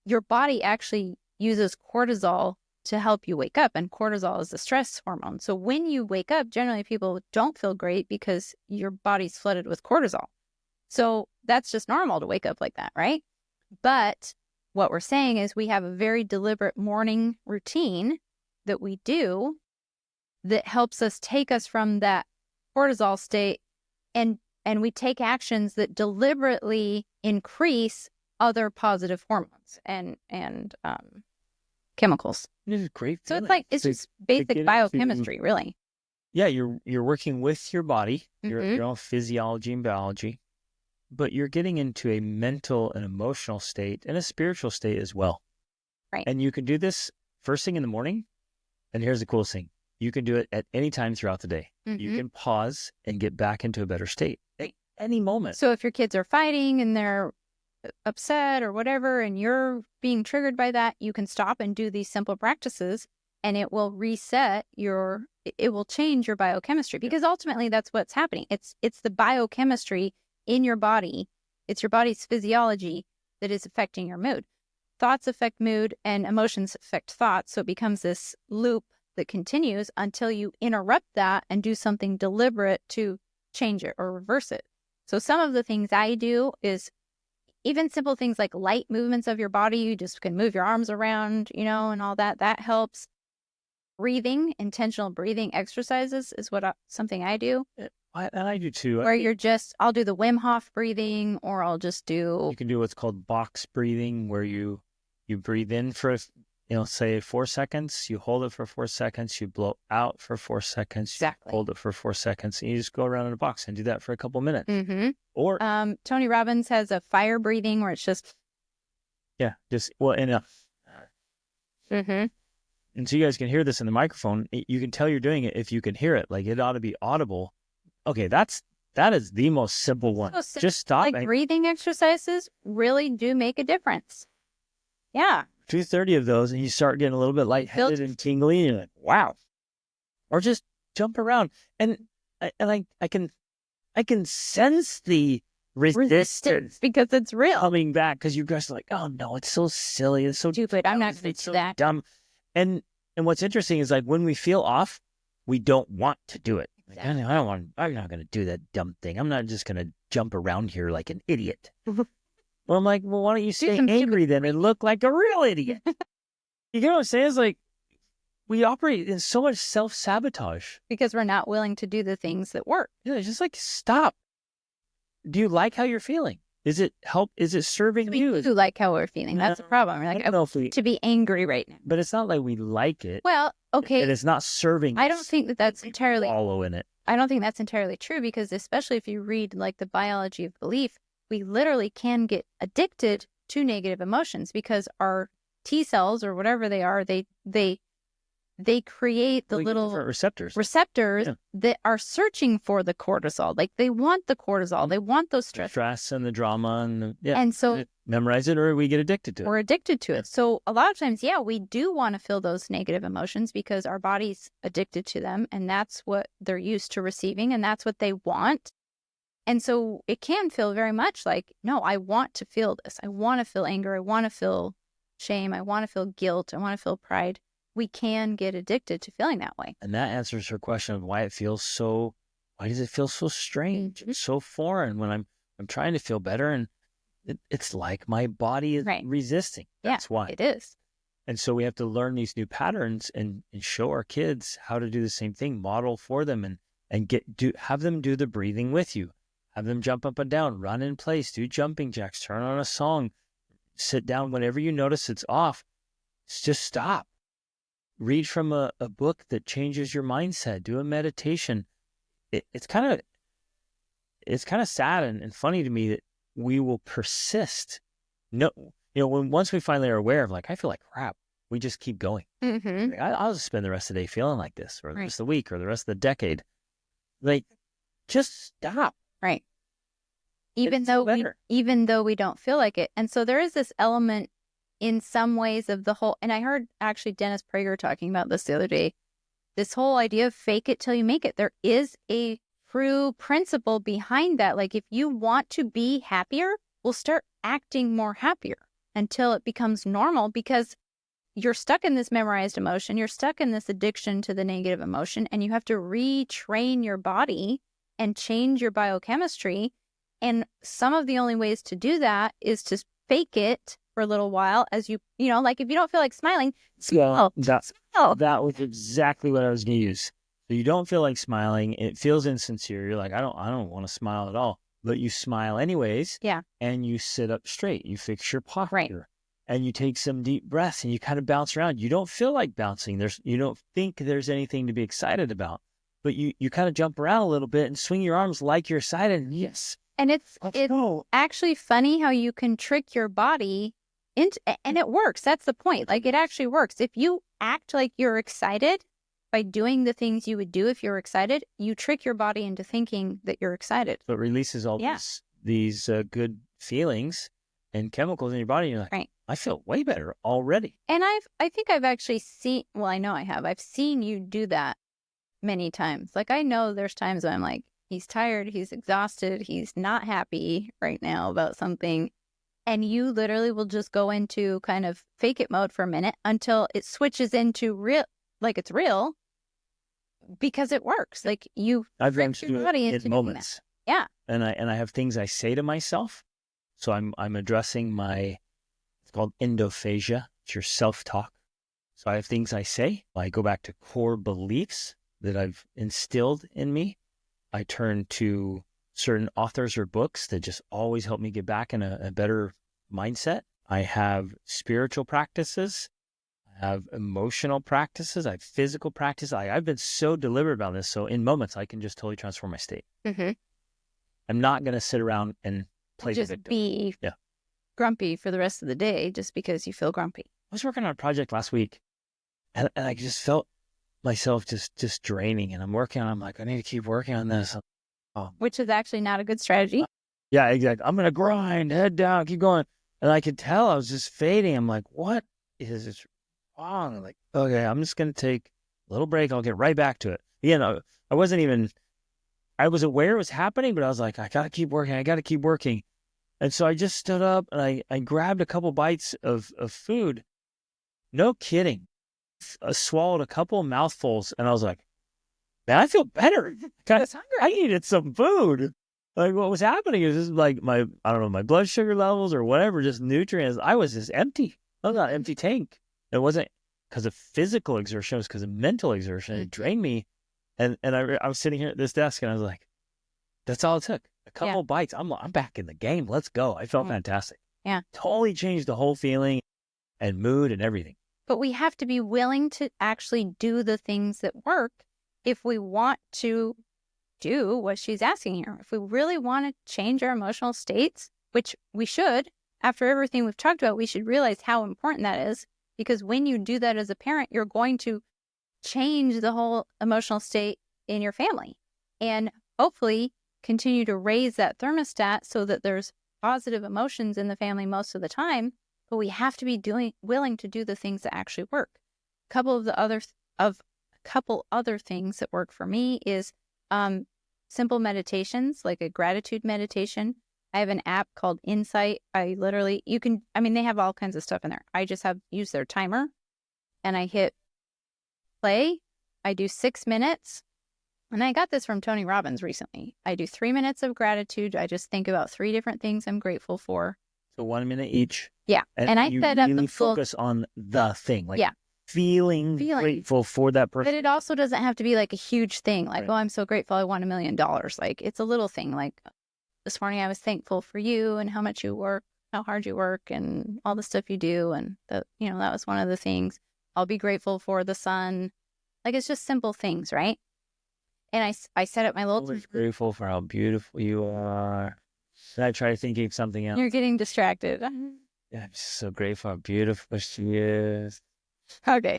your body actually uses cortisol to help you wake up, and cortisol is the stress hormone. So when you wake up, generally people don't feel great because your body's flooded with cortisol. So that's just normal to wake up like that, right? But what we're saying is we have a very deliberate morning routine that we do that helps us take us from that cortisol state, and we take actions that deliberately increase other positive hormones and chemicals. It is great. So it's like, it's just basic biochemistry, really. Yeah, you're working with your body, your own physiology and biology, but you're getting into a mental and emotional state and a spiritual state as well. Right. And you can do this first thing in the morning. And here's the coolest thing. You can do it at any time throughout the day. You can pause and get back into a better state at any moment. So if your kids are fighting and they're upset or whatever, and you're being triggered by that, you can stop and do these simple practices, and it will reset it will change your biochemistry, because ultimately that's what's happening. It's the biochemistry in your body. It's your body's physiology that is affecting your mood. Thoughts affect mood and emotions affect thoughts. So it becomes this loop that continues until you interrupt that and do something deliberate to change it or reverse it. So some of the things I do is even simple things like light movements of your body. You just can move your arms around, and all that. That helps. Breathing, intentional breathing exercises is something I do. And I do too. Where I'll do the Wim Hof breathing, or I'll just do... You can do what's called box breathing, where you breathe in for, say 4 seconds, you hold it for 4 seconds, you blow out for 4 seconds, Exactly. Hold it for 4 seconds, and you just go around in a box and do that for a couple minutes. Or Tony Robbins has a fire breathing where it's just... Yeah, and so you guys can hear this in the microphone. You can tell you're doing it if you can hear it. Like, it ought to be audible. Okay, that is the most simple one. Just stop. Like, breathing exercises really do make a difference. Yeah. 230 of those, and you start getting a little bit lightheaded and tingly, and you're like, wow. Or just jump around. And I can sense the resistance because it's real coming back, because you guys are like, oh no, it's so silly, it's so stupid. I'm not going to do that. Dumb. And what's interesting is, like, when we feel off, we don't want to do it. Exactly. Like, I'm not going to do that dumb thing. I'm not just going to jump around here like an idiot. Well, I'm like, why don't you stay angry then and look like a real idiot? You get what I'm saying? It's like, we operate in so much self-sabotage. Because we're not willing to do the things that work. Yeah, it's just like, stop. Do you like how you're feeling? Is it serving you? We do like how we're feeling. That's the problem. We're like, I don't to be angry right now. But it's not like we like it. Well, okay. And it's not serving. I don't think that's entirely... Follow in it. I don't think that's entirely true, because especially if you read like the biology of belief, we literally can get addicted to negative emotions, because our T cells, or whatever they are, they create the little receptors that are searching for the cortisol. Like, they want the cortisol. They want those stress and the drama and so memorize it, or we get addicted to it. We're addicted to it. So a lot of times, we do want to feel those negative emotions because our body's addicted to them, and that's what they're used to receiving, and that's what they want. And so it can feel very much like, no, I want to feel this. I want to feel anger. I want to feel shame. I want to feel guilt. I want to feel pride. We can get addicted to feeling that way. And that answers her question of why does it feel so strange and so foreign when I'm trying to feel better, and it's like my body is resisting. That's why it is. And so we have to learn these new patterns and show our kids how to do the same thing, model for them, and have them do the breathing with you. Have them jump up and down, run in place, do jumping jacks, turn on a song, sit down. Whenever you notice it's off, just stop. Read from a book that changes your mindset. Do a meditation. It's kind of sad and funny to me that we will persist. Once we finally are aware of, like, I feel like crap, we just keep going. I'll just spend the rest of the day feeling like this, or the rest of the week, or the rest of the decade. Like, just stop. Right. even though we don't feel like it. And so there is this element in some ways of the whole, and I heard actually Dennis Prager talking about this the other day, this whole idea of fake it till you make it. There is a true principle behind that. Like if you want to be happier, we'll start acting more happier until it becomes normal, because you're stuck in this memorized emotion. You're stuck in this addiction to the negative emotion, and you have to retrain your body and change your biochemistry. And some of the only ways to do that is to fake it for a little while, as you know, like if you don't feel like smiling, smile. That was exactly what I was going to use. So you don't feel like smiling. It feels insincere. You're like, I don't want to smile at all. But you smile anyways. Yeah. And you sit up straight. You fix your posture. Right. And you take some deep breaths and you kind of bounce around. You don't feel like bouncing. You don't think there's anything to be excited about. But you kind of jump around a little bit and swing your arms like you're excited. And yes. And it's actually funny how you can trick your body into, and it works. That's the point. Like it actually works. If you act like you're excited by doing the things you would do if you're excited, you trick your body into thinking that you're excited. So it releases all these good feelings and chemicals in your body. And you're like, right. I feel way better already. And I think I've actually seen, well, I know I have. I've seen you do that many times. Like I know there's times when I'm like, he's tired, he's exhausted, he's not happy right now about something. And you literally will just go into kind of fake it mode for a minute until it switches into real, like it's real, because it works. Like I've trick your body into moments. Yeah. And I have things I say to myself. So I'm addressing it's called endophagia. It's your self-talk. So I have things I say. I go back to core beliefs that I've instilled in me. I turn to certain authors or books that just always help me get back in a better mindset. I have spiritual practices. I have emotional practices. I have physical practice. I've been so deliberate about this. So in moments, I can just totally transform my state. Mm-hmm. I'm not going to sit around and play the victim. Be grumpy for the rest of the day just because you feel grumpy. I was working on a project last week, and I just felt myself just draining. And I'm like, I need to keep working on this. Which is actually not a good strategy. Yeah, exactly. I'm going to grind, head down, keep going. And I could tell I was just fading. I'm like, what is this wrong? I'm like, okay, I'm just going to take a little break. I'll get right back to it. I was aware it was happening, but I was like, I got to keep working. And so I just stood up and I grabbed a couple bites of food. No kidding. I swallowed a couple mouthfuls and I was like, man, I feel better. I needed some food. Like what was happening is just like my blood sugar levels or whatever, just nutrients. I was just empty. I was not an empty tank. It wasn't because of physical exertion. It was because of mental exertion. It drained me. And I was sitting here at this desk and I was like, that's all it took. A couple bites. I'm back in the game. Let's go. I felt fantastic. Yeah. Totally changed the whole feeling and mood and everything. But we have to be willing to actually do the things that work if we want to do what she's asking here. If we really want to change our emotional states, which we should, after everything we've talked about, we should realize how important that is. Because when you do that as a parent, you're going to change the whole emotional state in your family. And hopefully continue to raise that thermostat so that there's positive emotions in the family most of the time. But we have to be willing to do the things that actually work. A couple other things that work for me is simple meditations, like a gratitude meditation. I have an app called Insight. They have all kinds of stuff in there. I just use their timer and I hit play. I do 6 minutes. And I got this from Tony Robbins recently. I do 3 minutes of gratitude. I just think about 3 different things I'm grateful for. So 1 minute each. Yeah. And I set up the focus on the thing. Like feeling grateful for that person. But it also doesn't have to be like a huge thing. Like, right. Oh, I'm so grateful I won $1 million. Like it's a little thing. Like this morning I was thankful for you and how much you work, how hard you work and all the stuff you do. And that was one of the things. I'll be grateful for the sun. Like it's just simple things, right? And I set up my little... Always grateful for how beautiful you are. And I try thinking of something else. You're getting distracted. Yeah, I'm just so grateful how beautiful she is. Okay.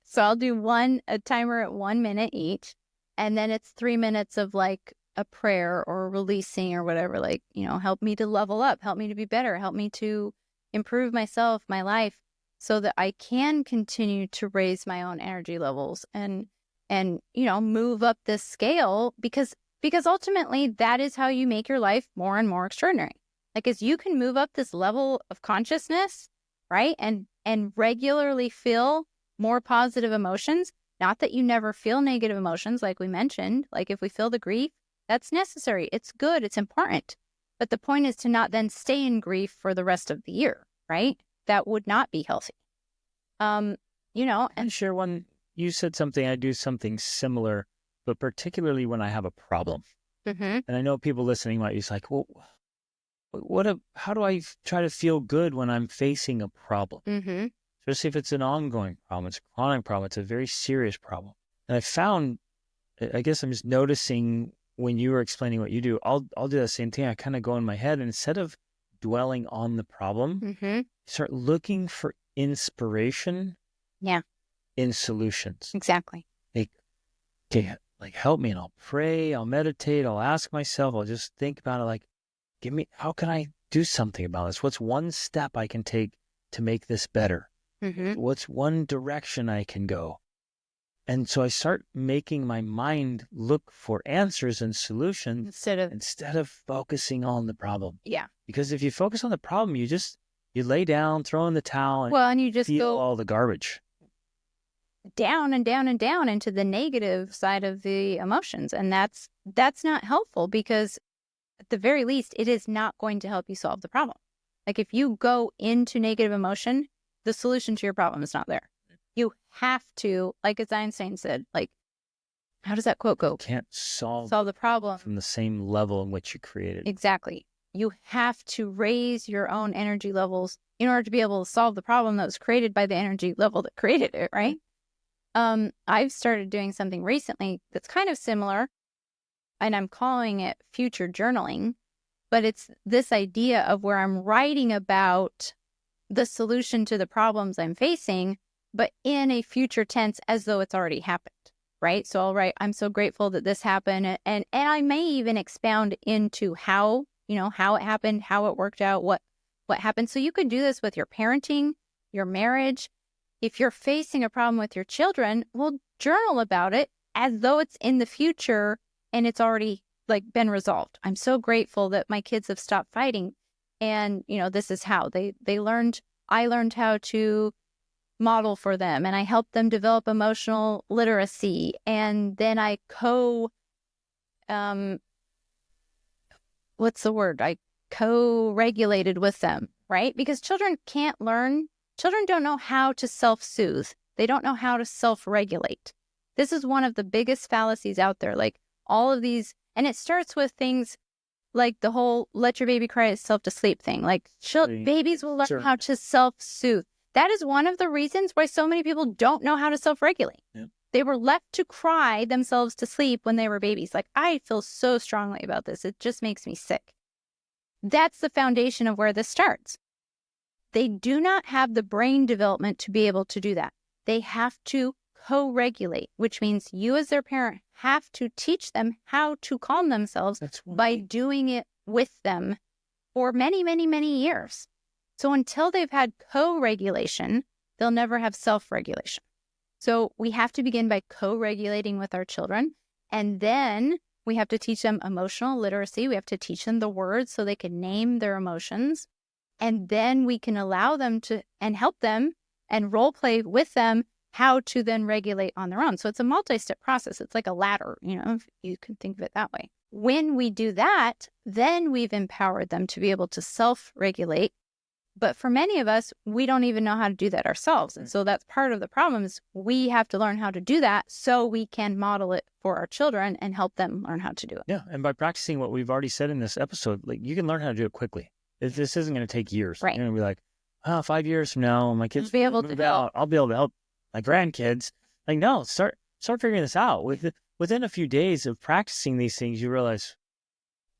So I'll do a timer at 1 minute each. And then it's 3 minutes of like a prayer or releasing or whatever, like, help me to level up, help me to be better, help me to improve myself, my life, so that I can continue to raise my own energy levels and move up this scale, because ultimately that is how you make your life more and more extraordinary. Like, as you can move up this level of consciousness, right? And regularly feel more positive emotions. Not that you never feel negative emotions, like we mentioned. Like, if we feel the grief, that's necessary. It's good. It's important. But the point is to not then stay in grief for the rest of the year, right? That would not be healthy. And share one. You said something, I do something similar, but particularly when I have a problem. Mm-hmm. And I know people listening might be like, well, how do I try to feel good when I'm facing a problem? Mm-hmm. Especially if it's an ongoing problem, it's a chronic problem, it's a very serious problem. And I found, I guess I'm just noticing when you were explaining what you do, I'll do the same thing. I kind of go in my head, and instead of dwelling on the problem, Mm-hmm. start looking for inspiration. Yeah. In solutions. Exactly. Like, okay, like, help me, and I'll pray, I'll meditate, I'll ask myself, I'll just think about it, like, how can I do something about this? What's one step I can take to make this better? Mm-hmm. What's one direction I can go? And so I start making my mind look for answers and solutions instead of focusing on the problem. Yeah. Because if you focus on the problem, you lay down, throw in the towel, and you just feel go all the garbage down and down and down into the negative side of the emotions. And that's not helpful, because at the very least, it is not going to help you solve the problem. Like, if you go into negative emotion, the solution to your problem is not there. You have to, like, as Einstein said, like, how does that quote go? You can't solve the problem from the same level in which you created. Exactly. You have to raise your own energy levels in order to be able to solve the problem that was created by the energy level that created it, right? I've started doing something recently that's kind of similar, and I'm calling it future journaling, but it's this idea of where I'm writing about the solution to the problems I'm facing, but in a future tense, as though it's already happened, right? So I'll write, I'm so grateful that this happened. And I may even expound into how it happened, how it worked out, what happened. So you could do this with your parenting, your marriage. If you're facing a problem with your children, well, journal about it as though it's in the future and it's already been resolved. I'm so grateful that my kids have stopped fighting. And, this is how I learned how to model for them, and I helped them develop emotional literacy. And then I co-regulated with them, right? Because children don't know how to self-soothe. They don't know how to self-regulate. This is one of the biggest fallacies out there. Like, all of these, and it starts with things like the whole let your baby cry itself to sleep thing. Like, babies will learn how to self-soothe. That is one of the reasons why so many people don't know how to self-regulate. Yeah. They were left to cry themselves to sleep when they were babies. Like, I feel so strongly about this. It just makes me sick. That's the foundation of where this starts. They do not have the brain development to be able to do that. They have to co-regulate, which means you as their parent have to teach them how to calm themselves by doing it with them for many, many, many years. So until they've had co-regulation, they'll never have self-regulation. So we have to begin by co-regulating with our children. And then we have to teach them emotional literacy. We have to teach them the words so they can name their emotions. And then we can allow them to and help them and role play with them how to then regulate on their own. So it's a multi-step process. It's like a ladder, if you can think of it that way. When we do that, then we've empowered them to be able to self-regulate. But for many of us, we don't even know how to do that ourselves. And so that's part of the problem is we have to learn how to do that so we can model it for our children and help them learn how to do it. Yeah. And by practicing what we've already said in this episode, like, you can learn how to do it quickly. This isn't going to take years. Right. You're going to be like, 5 years from now, my kids will be able to help. I'll be able to help my grandkids. Like, no, start figuring this out. Within a few days of practicing these things, you realize,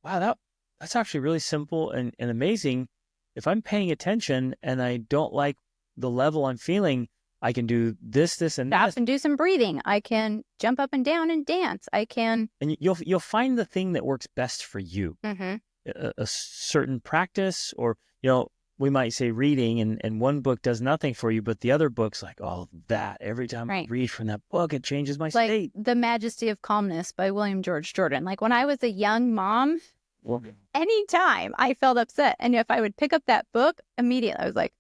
wow, that's actually really simple and amazing. If I'm paying attention and I don't like the level I'm feeling, I can do this, and stop this. and do some breathing. I can jump up and down and dance. I can. And you'll find the thing that works best for you. Mm-hmm. A certain practice, or, we might say reading, and one book does nothing for you, but the other book's like, oh, that every time I read from that book, it changes my state. The Majesty of Calmness by William George Jordan. Like when I was a young mom, anytime I felt upset, and if I would pick up that book, immediately I was like,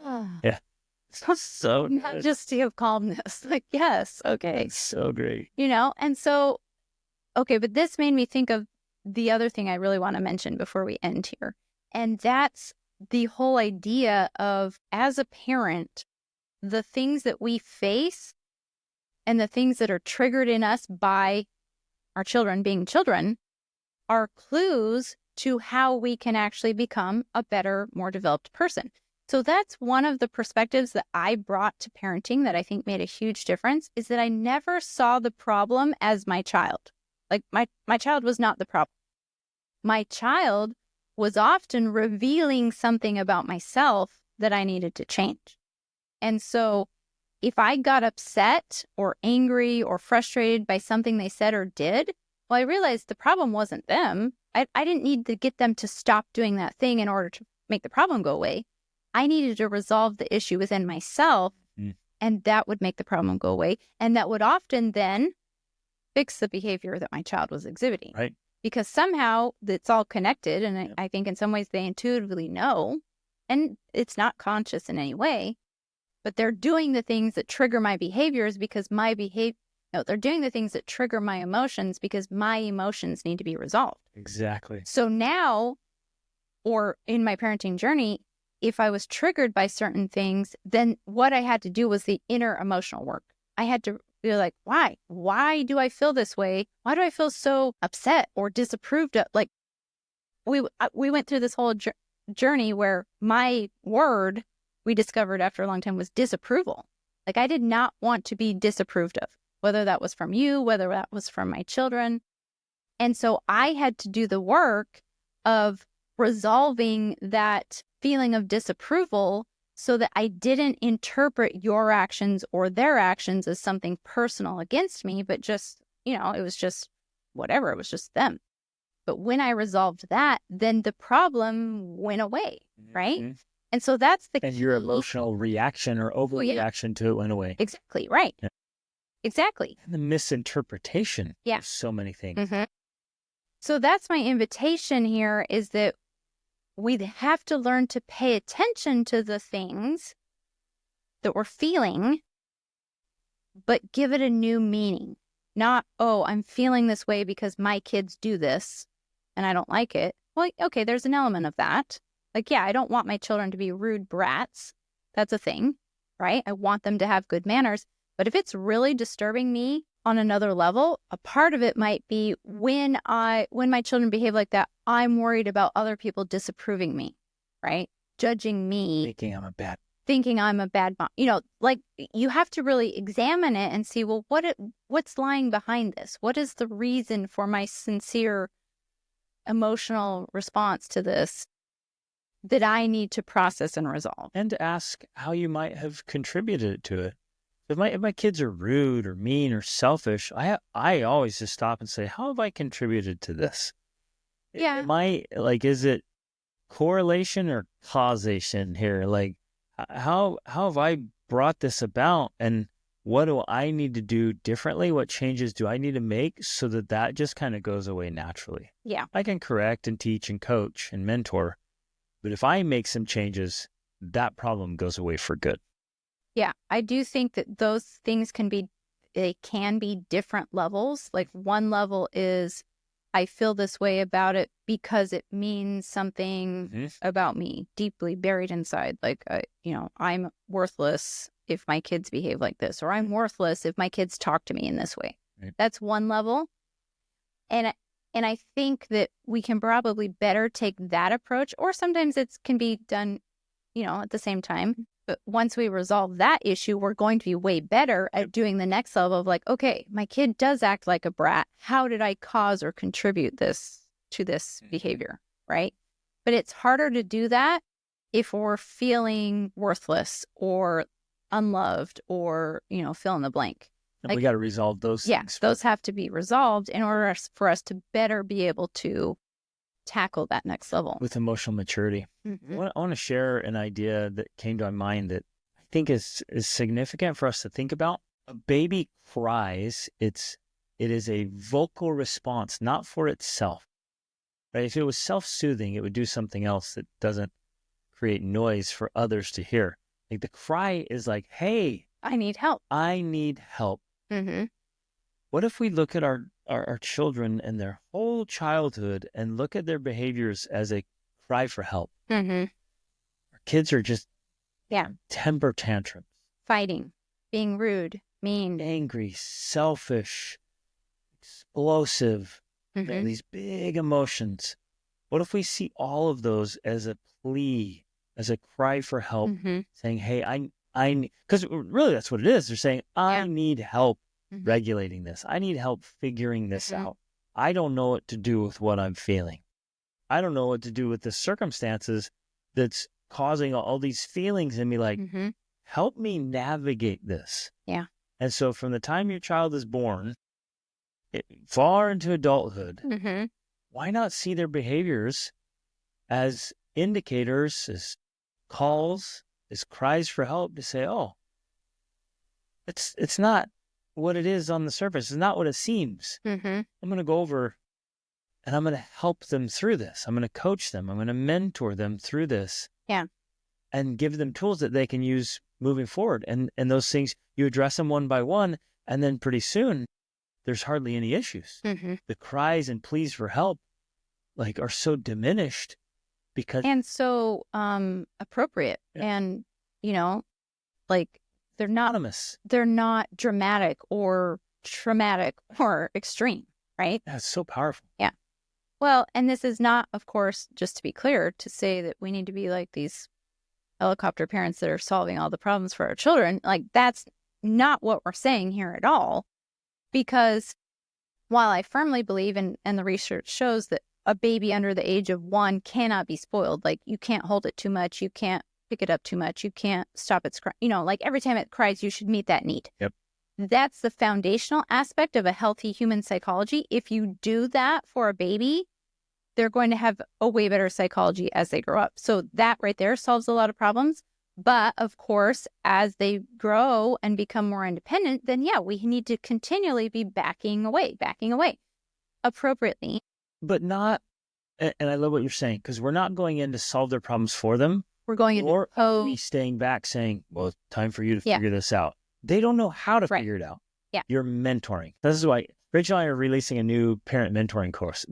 oh, yeah, so Majesty of Calmness. Like, yes, okay. That's so great. And so, okay, but this made me think of the other thing I really want to mention before we end here. And that's the whole idea of, as a parent, the things that we face and the things that are triggered in us by our children being children are clues to how we can actually become a better, more developed person. So that's one of the perspectives that I brought to parenting that I think made a huge difference, is that I never saw the problem as my child. Like my child was not the problem. My child was often revealing something about myself that I needed to change. And so if I got upset or angry or frustrated by something they said or did, well, I realized the problem wasn't them. I didn't need to get them to stop doing that thing in order to make the problem go away. I needed to resolve the issue within myself, and that would make the problem go away. And that would often then fix the behavior that my child was exhibiting. Right. Because somehow it's all connected. And I think in some ways they intuitively know, and it's not conscious in any way, but they're doing the things that trigger my behaviors because they're doing the things that trigger my emotions because my emotions need to be resolved. Exactly. So now, or in my parenting journey, if I was triggered by certain things, then what I had to do was the inner emotional work. I had to be like, why? Why do I feel this way? Why do I feel so upset or disapproved of? Like, we went through this whole journey where my word, we discovered after a long time, was disapproval. Like, I did not want to be disapproved of, whether that was from you, whether that was from my children. And so I had to do the work of resolving that feeling of disapproval so that I didn't interpret your actions or their actions as something personal against me, but just, it was just whatever. It was just them. But when I resolved that, then the problem went away, right? Mm-hmm. And so that's the key. And your emotional reaction or overreaction to it went away. Exactly, right. Yeah. Exactly. And the misinterpretation of so many things. Mm-hmm. So that's my invitation here, is that we have to learn to pay attention to the things that we're feeling, but give it a new meaning. Not, oh, I'm feeling this way because my kids do this and I don't like it. Well, okay, there's an element of that. Like, yeah, I don't want my children to be rude brats. That's a thing, right? I want them to have good manners. But if it's really disturbing me on another level, a part of it might be when my children behave like that, I'm worried about other people disapproving me, right? Judging me. Thinking I'm a bad mom. Like, you have to really examine it and see, well, what's lying behind this? What is the reason for my sincere emotional response to this that I need to process and resolve? And to ask how you might have contributed to it. If my kids are rude or mean or selfish, I always just stop and say, how have I contributed to this? Yeah. Is it correlation or causation here? Like, how have I brought this about, and what do I need to do differently? What changes do I need to make so that just kind of goes away naturally? Yeah. I can correct and teach and coach and mentor, but if I make some changes, that problem goes away for good. Yeah, I do think that those things can be different levels. Like, one level is, I feel this way about it because it means something about me deeply buried inside. Like, I'm worthless if my kids behave like this, or I'm worthless if my kids talk to me in this way. Right. That's one level. And I think that we can probably better take that approach, or sometimes it can be done, at the same time. But once we resolve that issue, we're going to be way better at doing the next level of like, okay, my kid does act like a brat. How did I cause or contribute to this behavior, right? But it's harder to do that if we're feeling worthless or unloved or, fill in the blank. And we got to resolve those things. Those have to be resolved in order for us to better be able to tackle that next level. With emotional maturity. Mm-hmm. I want to share an idea that came to my mind that I think is significant for us to think about. A baby cries. It is a vocal response, not for itself. Right? If it was self-soothing, it would do something else that doesn't create noise for others to hear. Like the cry is like, hey, I need help. I need help. Mm-hmm. What if we look at our children and their whole childhood and look at their behaviors as a cry for help? Mm-hmm. Our kids are just temper tantrums. Fighting, being rude, mean. Angry, selfish, explosive, these big emotions. What if we see all of those as a plea, as a cry for help, saying, hey, I because really that's what it is. They're saying, I need help regulating this. I need help figuring this out. I don't know what to do with what I'm feeling. I don't know what to do with the circumstances that's causing all these feelings in me. Like, help me navigate this. Yeah. And so from the time your child is born, far into adulthood, why not see their behaviors as indicators, as calls, as cries for help to say, oh, it's not what it is on the surface. It's not what it seems. I'm going to go over and I'm going to help them through this. I'm going to coach them. I'm going to mentor them through this. Yeah. And give them tools that they can use moving forward. And those things, you address them one by one, and then pretty soon there's hardly any issues. The cries and pleas for help are so diminished because... And so appropriate. And, they're not anonymous. They're not dramatic or traumatic or extreme, right? That's so powerful. Yeah. Well, and this is not, of course, just to be clear, to say that we need to be like these helicopter parents that are solving all the problems for our children. That's not what we're saying here at all. Because while I firmly believe, and the research shows that a baby under the age of 1 cannot be spoiled. You can't hold it too much. You can't pick it up too much. You can't stop its cry. Every time it cries, you should meet that need. Yep. That's the foundational aspect of a healthy human psychology. If you do that for a baby, they're going to have a way better psychology as they grow up. So that right there solves a lot of problems. But of course, as they grow and become more independent, then we need to continually be backing away appropriately. But not, and I love what you're saying, because we're not going in to solve their problems for them. We're going into or me staying back saying, well, it's time for you to figure this out. They don't know how to figure it out. Yeah. You're mentoring. This is why Rachel and I are releasing a new parent mentoring course.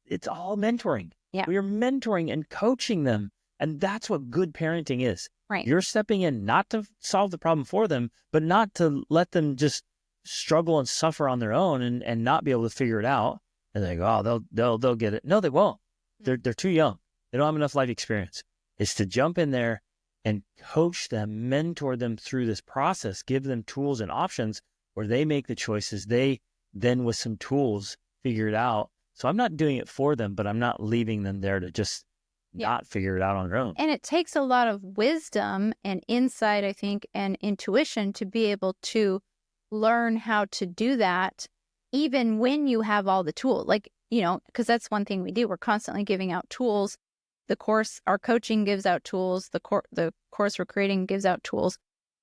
It's all mentoring. Yeah. We are mentoring and coaching them. And that's what good parenting is. Right. You're stepping in not to solve the problem for them, but not to let them just struggle and suffer on their own and not be able to figure it out. And they go, oh, they'll get it. No, they won't. They're too young. They don't have enough life experience. It's to jump in there and coach them, mentor them through this process, give them tools and options where they make the choices. They then, with some tools, figure it out. So I'm not doing it for them, but I'm not leaving them there to just not figure it out on their own. And it takes a lot of wisdom and insight, I think, and intuition to be able to learn how to do that, even when you have all the tools. Because that's one thing we do. We're constantly giving out tools. The course, our coaching gives out tools. The course we're creating gives out tools.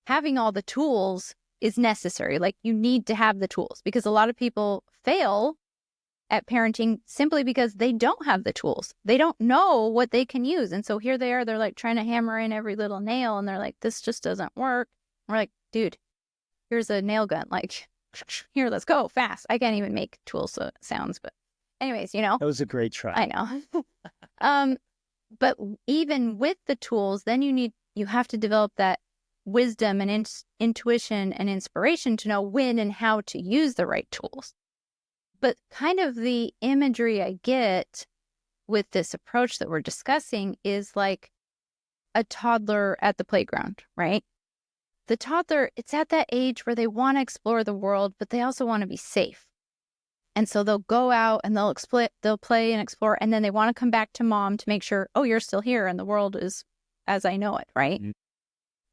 Having all the tools is necessary. You need to have the tools, because a lot of people fail at parenting simply because they don't have the tools. They don't know what they can use. And so here they are, they're trying to hammer in every little nail, and they're like, this just doesn't work. And we're like, dude, here's a nail gun. Here, let's go fast. I can't even make tool sounds, but anyways, That was a great try. I know. But even with the tools, then you have to develop that wisdom and intuition and inspiration to know when and how to use the right tools. But kind of the imagery I get with this approach that we're discussing is like a toddler at the playground, right? The toddler, it's at that age where they want to explore the world, but they also want to be safe. And so they'll go out and they'll play and explore, and then they want to come back to mom to make sure, oh, you're still here and the world is as I know it, right?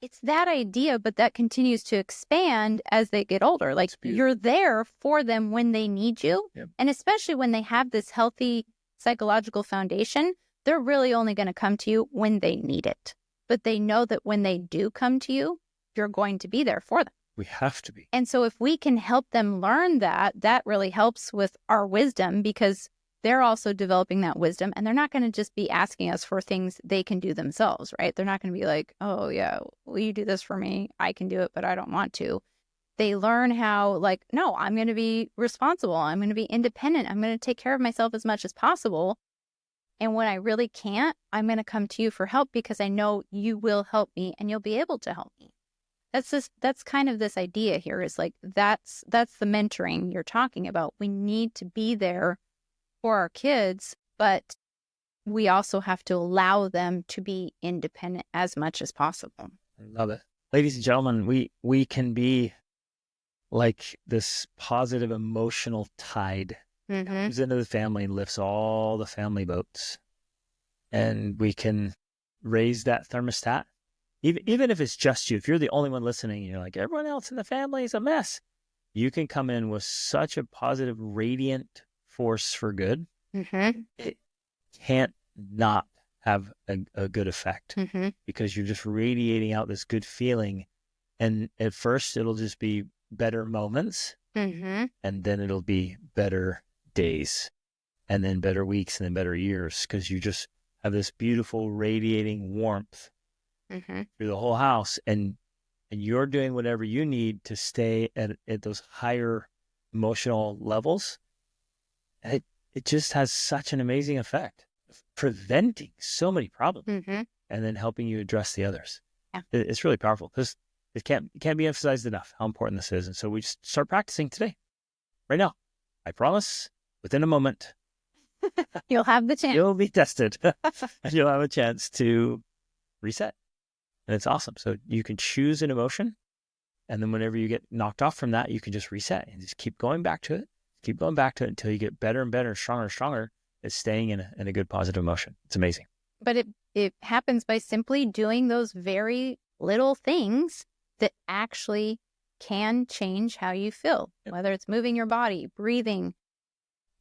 it's that idea, but that continues to expand as they get older. Like you're there for them when they need you. Yep. And especially when they have this healthy psychological foundation, they're really only going to come to you when they need it. But they know that when they do come to you, you're going to be there for them. We have to be. And so if we can help them learn that, that really helps with our wisdom, because they're also developing that wisdom, and they're not going to just be asking us for things they can do themselves, right? They're not going to be like, oh yeah, will you do this for me? I can do it, but I don't want to. They learn how, like, no, I'm going to be responsible. I'm going to be independent. I'm going to take care of myself as much as possible. And when I really can't, I'm going to come to you for help, because I know you will help me and you'll be able to help me. That's kind of this idea here, is like, that's the mentoring you're talking about. We need to be there for our kids, but we also have to allow them to be independent as much as possible. I love it. Ladies and gentlemen, we can be like this positive emotional tide that comes into the family and lifts all the family boats. And we can raise that thermostat. Even if it's just you, if you're the only one listening, you're like, everyone else in the family is a mess. You can come in with such a positive, radiant force for good. It can't not have a good effect, because you're just radiating out this good feeling. And at first it'll just be better moments, and then it'll be better days, and then better weeks, and then better years, because you just have this beautiful radiating warmth through the whole house, and you're doing whatever you need to stay at those higher emotional levels. It just has such an amazing effect of preventing so many problems, and then helping you address the others. Yeah. It's really powerful. It can't be emphasized enough how important this is. And so we just start practicing today, right now. I promise, within a moment, you'll have the chance. You'll be tested, and you'll have a chance to reset. And it's awesome. So you can choose an emotion, and then whenever you get knocked off from that, you can just reset and just keep going back to it. Keep going back to it until you get better and better, stronger and stronger at staying in a good positive emotion. It's amazing. But it happens by simply doing those very little things that actually can change how you feel, whether it's moving your body, breathing,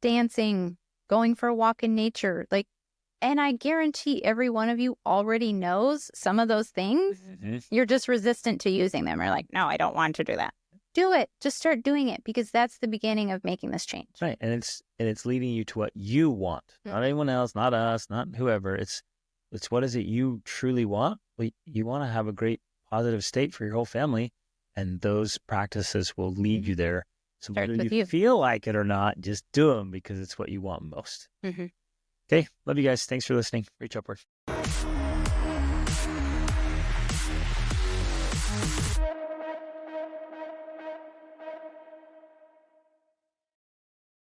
dancing, going for a walk in nature. Like, and I guarantee every one of you already knows some of those things. You're just resistant to using them. Or like, no, I don't want to do that. Do it. Just start doing it, because that's the beginning of making this change. Right. And it's leading you to what you want, not anyone else, not us, not whoever. It's what is it you truly want? Well, you want to have a great positive state for your whole family, and those practices will lead you there. So whether you feel like it or not, just do them, because it's what you want most. Okay. Love you guys. Thanks for listening. Reach upward.